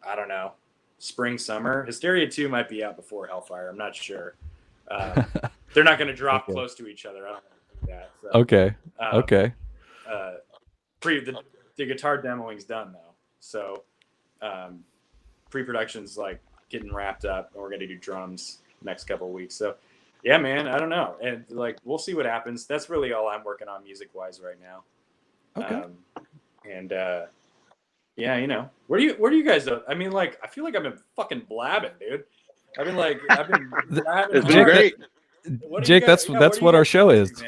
I don't know, spring, summer. Hysteria 2 might be out before Hellfire. I'm not sure. They're not going to drop close to each other. I don't think that. So, okay. The guitar demoing's done though, so pre-production's like getting wrapped up, and we're gonna do drums next couple of weeks. So yeah, man, I don't know, and like we'll see what happens. That's really all I'm working on music wise right now. Where do you guys do? I mean, like I feel like I've been fucking blabbing, dude. I've been blabbing. It's been great. Jake, that's what our show is.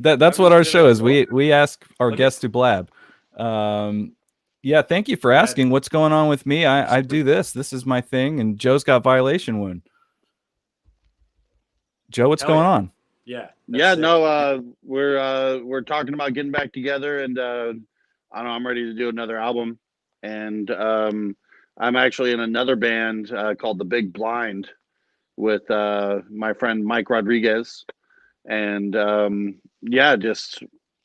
That's what our show is. We ask our guests to blab. Thank you for asking. What's going on with me? I do this. This is my thing, and Joe's got Violation Wound. Joe, what's going on? We're talking about getting back together, and I don't know, I'm ready to do another album, and I'm actually in another band called The Big Blind with my friend Mike Rodriguez. And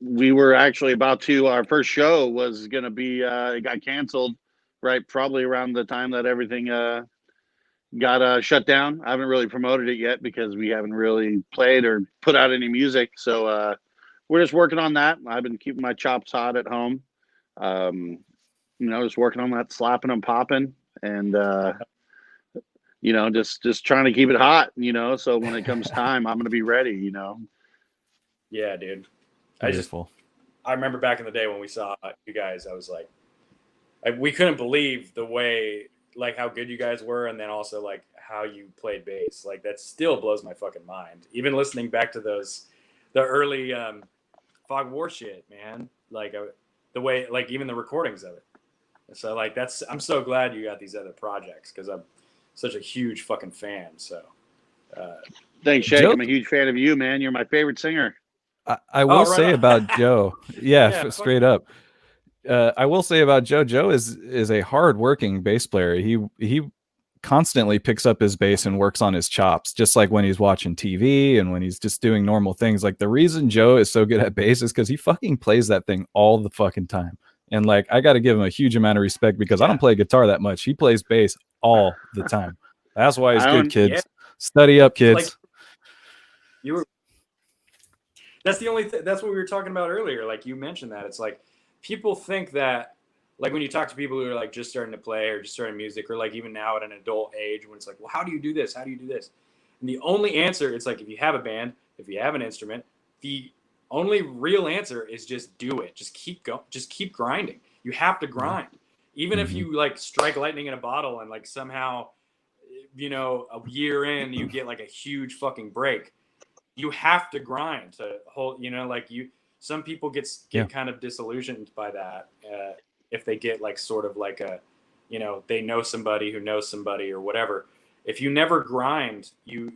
we were actually about to, our first show was going to be, it got canceled, right? Probably around the time that everything got shut down. I haven't really promoted it yet because we haven't really played or put out any music. So we're just working on that. I've been keeping my chops hot at home. Just working on that, slapping and popping, and just trying to keep it hot. So when it comes time, I'm gonna be ready. Yeah, dude. Beautiful. I remember back in the day when we saw you guys, I was like, we couldn't believe the way, like, how good you guys were, and then also like how you played bass. Like, that still blows my fucking mind. Even listening back to the early Fog War shit, man. Like the way, like, even the recordings of it. So like I'm so glad you got these other projects because I'm such a huge fucking fan. So thanks, Shake. Joe- I'm a huge fan of you, man. You're my favorite singer. I will right say on. about Joe, Yeah, straight up. I will say about Joe. Joe is a hard-working bass player. He constantly picks up his bass and works on his chops, just like when he's watching TV and when he's just doing normal things. Like, the reason Joe is so good at bass is because he fucking plays that thing all the fucking time. And like, I got to give him a huge amount of respect because I don't play guitar that much. He plays bass all the time. That's why he's good, kids. Yeah. Study up, kids. Like, that's the only that's what we were talking about earlier. Like, you mentioned that. It's like, people think that, like, when you talk to people who are like just starting to play or just starting music, or like even now at an adult age, when it's like, well, how do you do this? How do you do this? And the only answer, it's like, if you have a band, if you have an instrument, the only real answer is just do it. Just keep going. Just keep grinding. You have to grind. Even if you like strike lightning in a bottle and like somehow, a year in, you get like a huge fucking break. You have to grind to hold, some people get kind of disillusioned by that. If they get like sort of like they know somebody who knows somebody or whatever. If you never grind,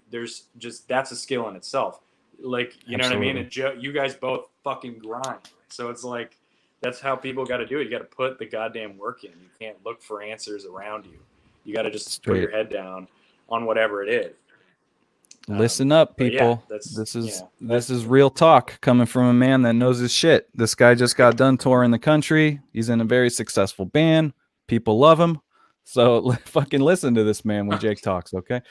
that's a skill in itself. Like, you know what I mean? And you guys both fucking grind. So it's like, that's how people got to do it. You got to put the goddamn work in. You can't look for answers around you. You got to just put your head down on whatever it is. Listen up, people. This is real talk coming from a man that knows his shit. This guy just got done touring the country. He's in a very successful band. People love him. So fucking listen to this man when Jake talks, okay?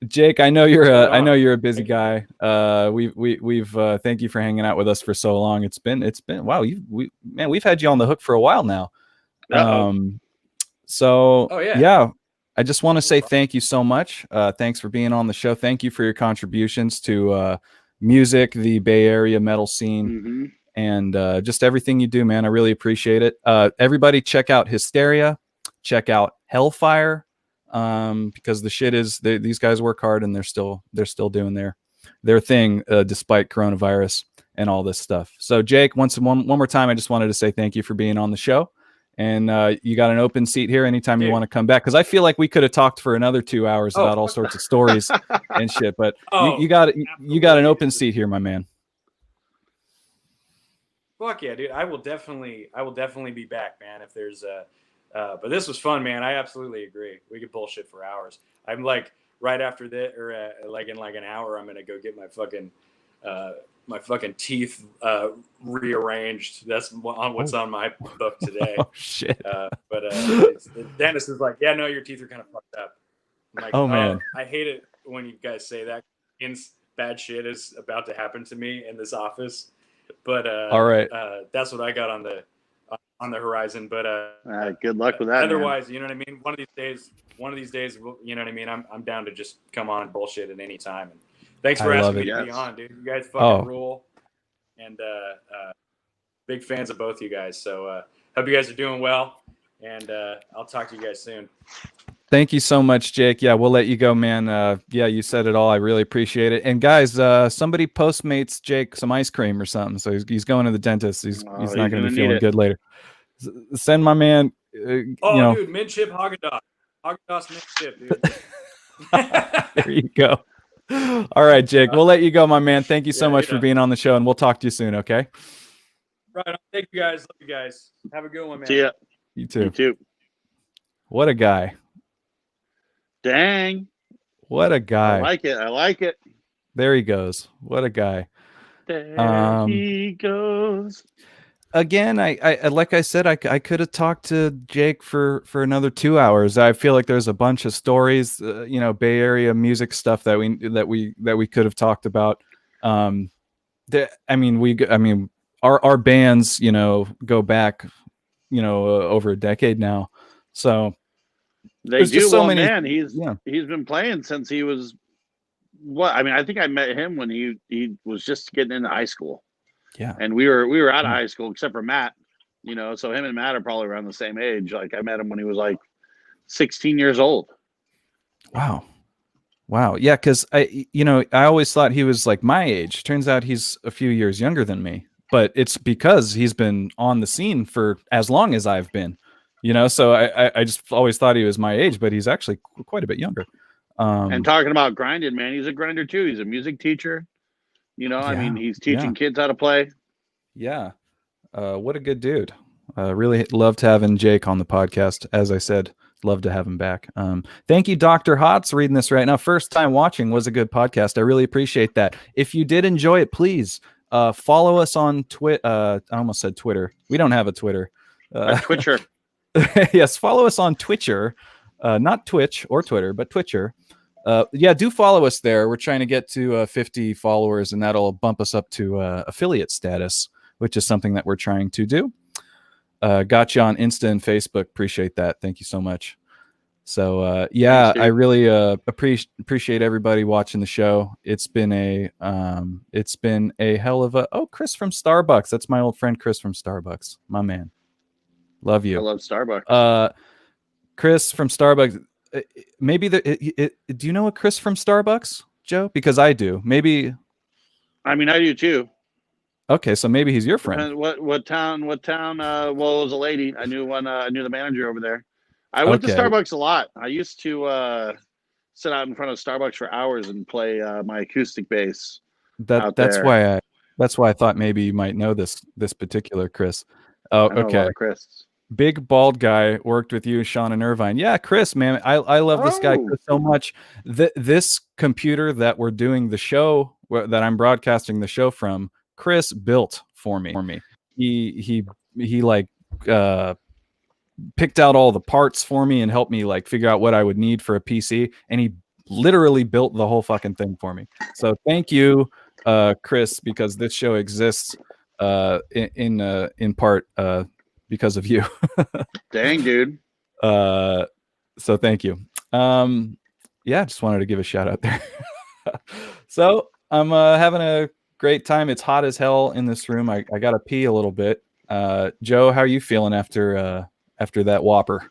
Jake, I know you're a busy guy. We've thank you for hanging out with us for so long. It's been wow. We've had you on the hook for a while now. Yeah. I just want to say thank you so much. Thanks for being on the show. Thank you for your contributions to music, the Bay Area metal scene, and just everything you do, man. I really appreciate it. Everybody check out Hysteria. Check out HELL FIRE. Because the shit is, these guys work hard and they're still doing their thing despite coronavirus and all this stuff. So Jake, one more time, I just wanted to say thank you for being on the show, and you got an open seat here anytime you want to come back, because I feel like we could have talked for another 2 hours about all sorts of stories and shit, but you got an open seat here, my man. Fuck yeah, dude. I will definitely be back, man, if there's but this was fun, man. I absolutely agree. We could bullshit for hours. I'm like, right after that, or like in like an hour, I'm gonna go get my fucking teeth rearranged. That's what's on my book today. Oh shit! But the dentist is like, yeah, no, your teeth are kind of fucked up. I'm like, oh man, I hate it when you guys say that. Bad shit is about to happen to me in this office. But all right, that's what I got on the horizon. But good luck with that. Otherwise, man. you know what I mean? One of these days, you know what I mean? I'm down to just come on and bullshit at any time. And thanks for asking me to be on, dude. You guys fucking rule. And big fans of both you guys. So hope you guys are doing well. And I'll talk to you guys soon. Thank you so much, Jake. Yeah, we'll let you go, man. Yeah, you said it all. I really appreciate it. And guys, somebody Postmates Jake some ice cream or something. So he's going to the dentist. He's not going to be feeling good later. Send my man. Dude, mint chip Haagen-Dazs. Haagen-Dazs mint chip, dude. There you go. All right, Jake. We'll let you go, my man. Thank you so much for being on the show, and we'll talk to you soon. Okay. Right. Thank you guys. Love you guys. Have a good one, man. See ya. You too. You too. What a guy. Dang. What a guy. I like it. There he goes. What a guy. There he goes. again, I like I said, I could have talked to Jake for another 2 hours. I feel like there's a bunch of stories, Bay Area music stuff that we could have talked about. Our bands, go back, over a decade now. So They there's do. just so Well, many. man, he's Yeah. been playing since he was I think I met him when he was just getting into high school. Yeah. And we were out of Yeah. high school except for Matt, so him and Matt are probably around the same age. Like I met him when he was like 16 years old. Wow. Yeah, because I always thought he was like my age. Turns out he's a few years younger than me. But it's because he's been on the scene for as long as I've been. So I just always thought he was my age, but he's actually quite a bit younger. And talking about grinding, man, he's a grinder too. He's a music teacher. He's teaching kids how to play. Yeah. What a good dude. Really loved having Jake on the podcast. As I said, love to have him back. Thank you, Dr. Hotz, reading this right now. First time watching, was a good podcast. I really appreciate that. If you did enjoy it, please follow us on Twitter. I almost said Twitter. We don't have a Twitter. Twitcher. Yes, follow us on Twitcher. Not Twitch or Twitter, but Twitcher. Do follow us there. We're trying to get to 50 followers, and that'll bump us up to affiliate status, which is something that we're trying to do. Got you on Insta and Facebook. Appreciate that. Thank you so much. So thanks, I really appreciate everybody watching the show. It's been a hell of a Chris from Starbucks. That's my old friend Chris from Starbucks. My man. Love you. I love Starbucks. Chris from Starbucks. Maybe do you know a Chris from Starbucks, Joe? Because I do. Maybe. I do too. Okay, so maybe he's your friend. What town? Well, it was a lady. I knew one. I knew the manager over there. I went to Starbucks a lot. I used to sit out in front of Starbucks for hours and play my acoustic bass. That's why I thought maybe you might know this particular Chris. Oh, okay. Chris. Big bald guy, worked with you, Sean and Irvine. Yeah, Chris, man, I love this guy so much. This computer that we're doing the show, that I'm broadcasting the show from, Chris built for me. He picked out all the parts for me and helped me figure out what I would need for a PC, and he literally built the whole fucking thing for me. So thank you, Chris, because this show exists in part because of you. Dang, dude. So thank you. Just wanted to give a shout out there. So I'm having a great time. It's hot as hell in this room. I gotta pee a little bit. Joe, how are you feeling after that Whopper?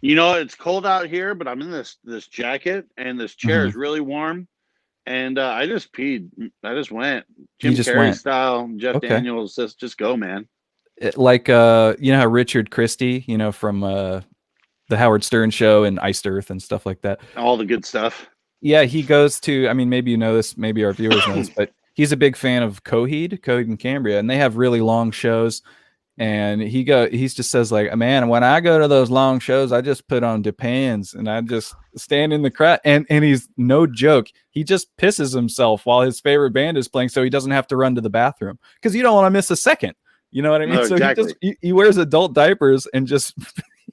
It's cold out here, but I'm in this jacket, and this chair is really warm. And I just peed. I just went Jim Carrey style. Jeff Daniels, just go, man. How Richard Christie, from the Howard Stern show and Iced Earth and stuff like that. All the good stuff. Yeah, he goes to. Maybe you know this. Maybe our viewers know this, but he's a big fan of Coheed and Cambria, and they have really long shows. And he just says man, when I go to those long shows, I just put on Depends and I just stand in the crowd. And he's no joke. He just pisses himself while his favorite band is playing, so he doesn't have to run to the bathroom because you don't want to miss a second. You know what I mean? No, so exactly. he wears adult diapers and just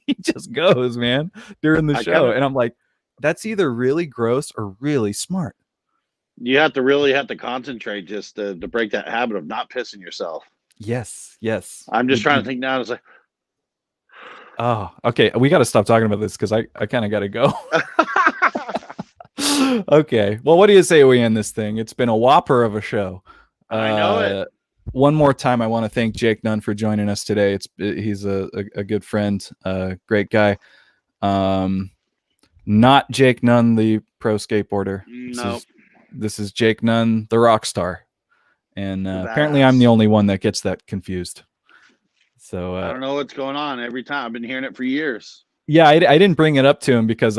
he just goes, man, during the show. And I'm like, that's either really gross or really smart. You really have to concentrate just to break that habit of not pissing yourself. Yes. I'm just trying to think now. It's like, oh, okay. We got to stop talking about this because I kind of got to go. Okay. Well, what do you say we end this thing? It's been a whopper of a show. I know it. One more time, I want to thank Jake Nunn for joining us today. He's a good friend, great guy. Not Jake Nunn, the pro skateboarder. No. This is Jake Nunn, the rock star. And apparently I'm the only one that gets that confused. So I don't know what's going on every time. I've been hearing it for years. Yeah, I didn't bring it up to him because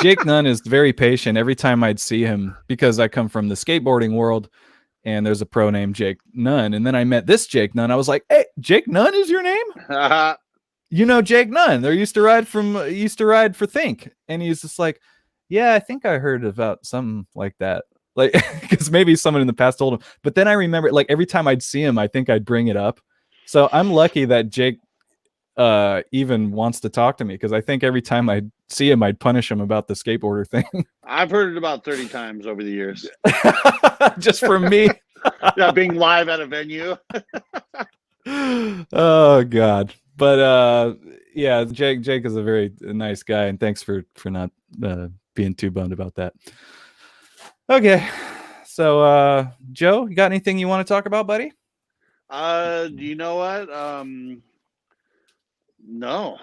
Jake Nunn is very patient every time I'd see him because I come from the skateboarding world and there's a pro named Jake Nunn. And then I met this Jake Nunn. I was like, hey, Jake Nunn is your name? You know Jake Nunn. They used to ride for Think. And he's just like, yeah, I think I heard about something like that. Because maybe someone in the past told him. But then I remember, every time I'd see him, I think I'd bring it up. So I'm lucky that Jake even wants to talk to me, because I think every time I see him, I'd punish him about the skateboarder thing. I've heard it about 30 times over the years. Just from me. Yeah, being live at a venue. Oh God. But yeah, Jake is a very nice guy, and thanks for not being too bummed about that. Okay. So Joe, you got anything you want to talk about, buddy? You know what? No,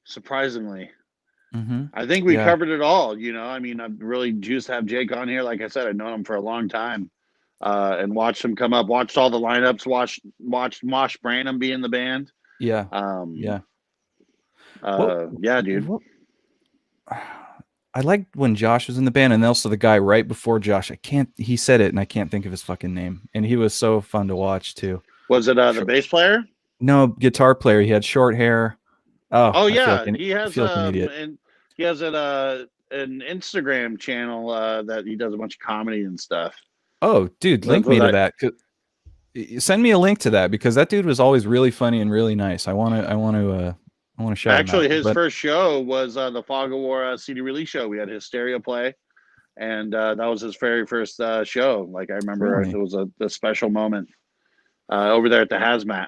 surprisingly. Mm-hmm. I think we covered it all. You know, I mean, I'm really juiced to have Jake on here. Like I said, I've known him for a long time, and watched him come up. Watched all the lineups. Watched Mosh Branham be in the band. Yeah. Yeah, dude. I liked when Josh was in the band, and also the guy right before Josh. He said it, and I can't think of his fucking name. And he was so fun to watch too. Was it the bass player? No, guitar player. He had short hair. Oh yeah, he has and he has an Instagram channel that he does a bunch of comedy and stuff. Oh, dude, link me to that. Send me a link to that, because that dude was always really funny and really nice. I want to shout Actually, him out. his first show was the Fog of War CD release show. We had Hysteria play, and that was his very first show. Like, I remember it was a special moment over there at the Hazmat.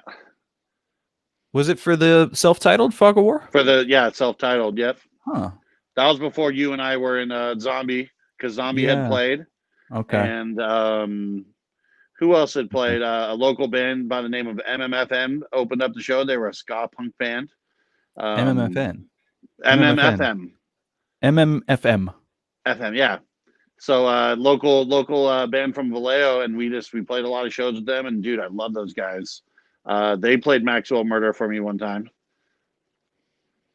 Was it for the self-titled Fog of War? For the self-titled, yep. Huh. That was before you and I were in Zombie, because Zombie had played. Okay. And who else had played? A local band by the name of MMFM opened up the show. They were a ska punk band. MMFM. MMFM. MMFM. FM, yeah. So local band from Vallejo, and we played a lot of shows with them. And dude, I love those guys. They played Maxwell Murder for me one time.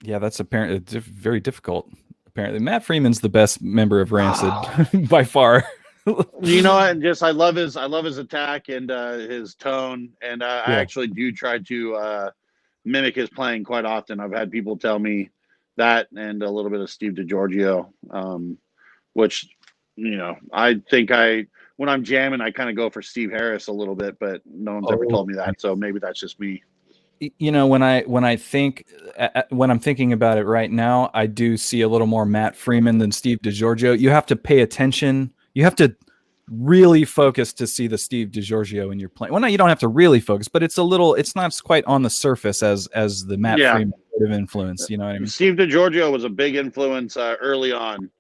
Yeah, that's apparently very difficult. Apparently, Matt Freeman's the best member of Rancid by far. You know, and just I love his attack and his tone, and I actually do try to mimic his playing quite often. I've had people tell me that, and a little bit of Steve DiGiorgio, which, you know, I think when I'm jamming, I kind of go for Steve Harris a little bit, but no one's ever told me that, so maybe that's just me. You know, when I'm thinking about it right now, I do see a little more Matt Freeman than Steve DiGiorgio. You have to pay attention. You have to really focus to see the Steve DiGiorgio in your playing. Well, no, you don't have to really focus, but it's not quite on the surface as the Matt Freeman sort of influence. You know what I mean? Steve DiGiorgio was a big influence early on.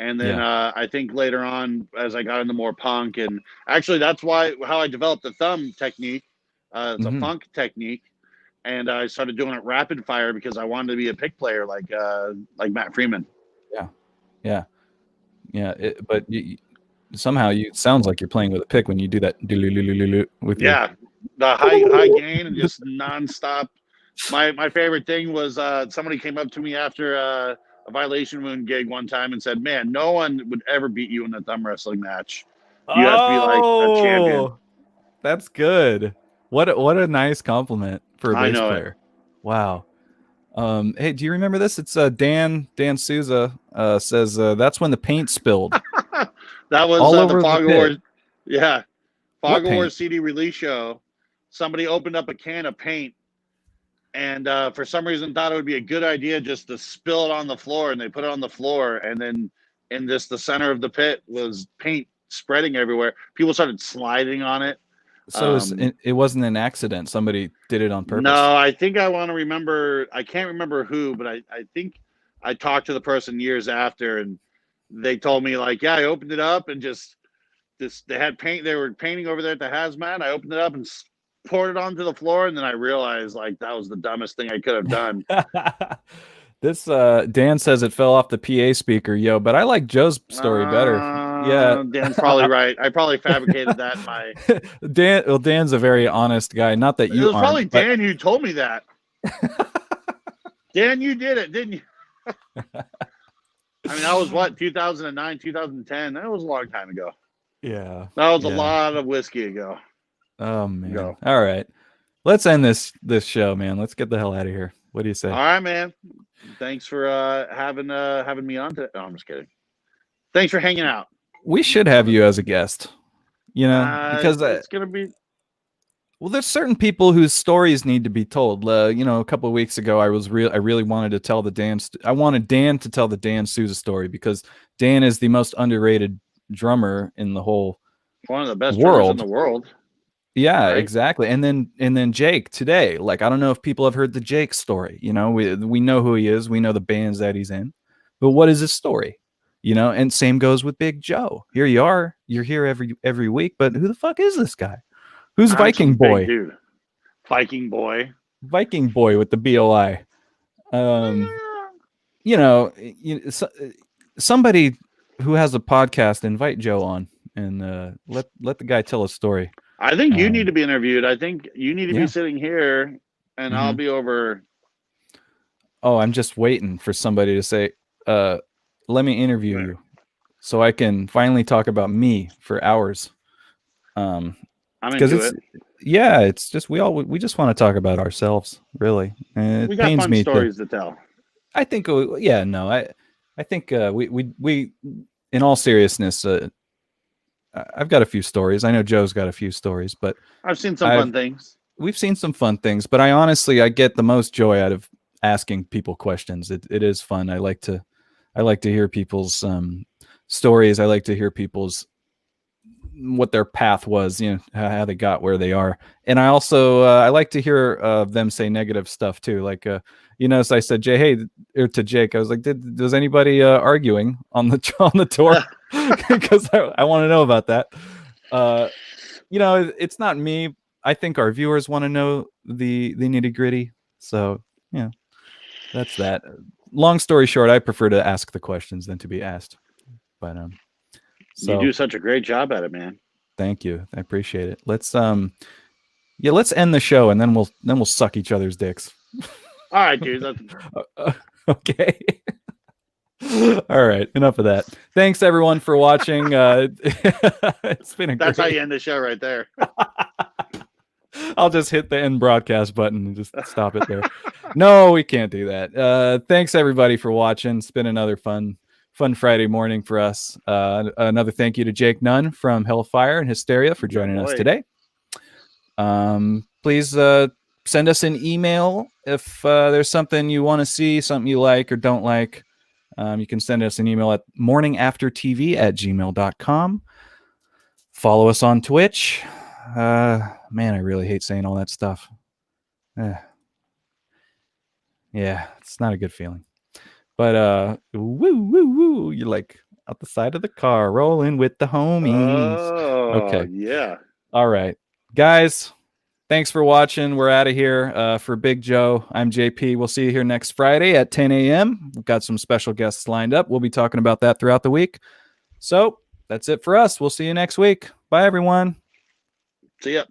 And then I think later on, as I got into more punk, and actually that's how I developed the thumb technique. It's a funk technique. And I started doing it rapid fire because I wanted to be a pick player like Matt Freeman. Yeah. But somehow it sounds like you're playing with a pick when you do that. With the high gain and just nonstop. My favorite thing was somebody came up to me after a Violation Moon gig one time and said, "Man, no one would ever beat you in a thumb wrestling match. You have to be like a champion." That's good. What a nice compliment for a bass player. Wow. Hey, do you remember this? It's Dan Souza says that's when the paint spilled. That was all over the Fog of War. Yeah. Fog of War paint? CD release show. Somebody opened up a can of paint and for some reason thought it would be a good idea just to spill it on the floor, and they put it on the floor, and then in the center of the pit was paint spreading everywhere. People started sliding on it. So it wasn't an accident. Somebody did it on purpose. No, I think I want to remember. I can't remember who, but I think I talked to the person years after, and they told me like, yeah, I opened it up and just they had paint. They were painting over there at the Hazmat. I opened it up and poured it onto the floor, and then I realized like that was the dumbest thing I could have done. This Dan says it fell off the PA speaker, yo, but I like Joe's story better. Yeah, Dan's probably right. I probably fabricated that. Dan's a very honest guy. Not that you. It was probably Dan who told me that. Dan, you did it, didn't you? I mean, that was what, 2009, 2010. That was a long time ago. Yeah, that was a lot of whiskey ago. Oh man. All right, let's end this show, man. Let's get the hell out of here. What do you say? All right, man. Thanks for having me on today. No, I'm just kidding. Thanks for hanging out. We should have you as a guest. You know, because it's gonna be. Well, there's certain people whose stories need to be told. You know, a couple of weeks ago, I really wanted to tell the I wanted Dan to tell the Dan Souza story because Dan is the most underrated drummer in the whole One of the best drummers in the world. Yeah, right? exactly. And then Jake today. Like, I don't know if people have heard the Jake story. You know, we know who he is. We know the bands that he's in. But what is his story? You know, and same goes with Big Joe. Here you are. You're here every week, but who the fuck is this guy? Who's I'm Viking some big Boy? dude. Viking Boy. Viking Boy with the BOI. You know, somebody who has a podcast, invite Joe on and let the guy tell a story. I think you need to be interviewed. I think you need to yeah. be sitting here, and I'll be over. Oh, I'm just waiting for somebody to say, let me interview you so I can finally talk about me for hours. I'm into it. Yeah, it's just we just want to talk about ourselves, really. And we it got pains fun me stories to tell. I think I think we in all seriousness, I've got a few stories. I know Joe's got a few stories, but I've seen some fun things. We've seen some fun things, but I get the most joy out of asking people questions. It is fun. I like to hear people's stories. I like to hear people's what their path was, you know, how they got where they are. And I also I like to hear them say negative stuff too. Like you know, so I said, to Jake, I was like, was anybody arguing on the tour? Because I want to know about that. You know, it's not me. I think our viewers want to know the nitty gritty. So yeah, that's that. Long story short, I prefer to ask the questions than to be asked. But so you do such a great job at it, man. Thank you. I appreciate it. Let's end the show and then we'll suck each other's dicks. All right, dude. Okay. All right. Enough of that. Thanks everyone for watching. It's been That's how you end the show right there. I'll just hit the end broadcast button and just stop it there. No, we can't do that. Thanks everybody for watching. It's been another fun Friday morning for us. Another thank you to Jake Nunn from HELL Fire and HYSTERIA for joining us today. Please send us an email if there's something you want to see, something you like or don't like. You can send us an email at morningaftertv@gmail.com. Follow us on Twitch. Man, I really hate saying all that stuff. Yeah, it's not a good feeling. But woo, you're like out the side of the car rolling with the homies. Oh, okay. Yeah. All right. Guys, thanks for watching. We're out of here. For Big Joe, I'm JP. We'll see you here next Friday at 10 a.m. We've got some special guests lined up. We'll be talking about that throughout the week. So that's it for us. We'll see you next week. Bye, everyone. See ya.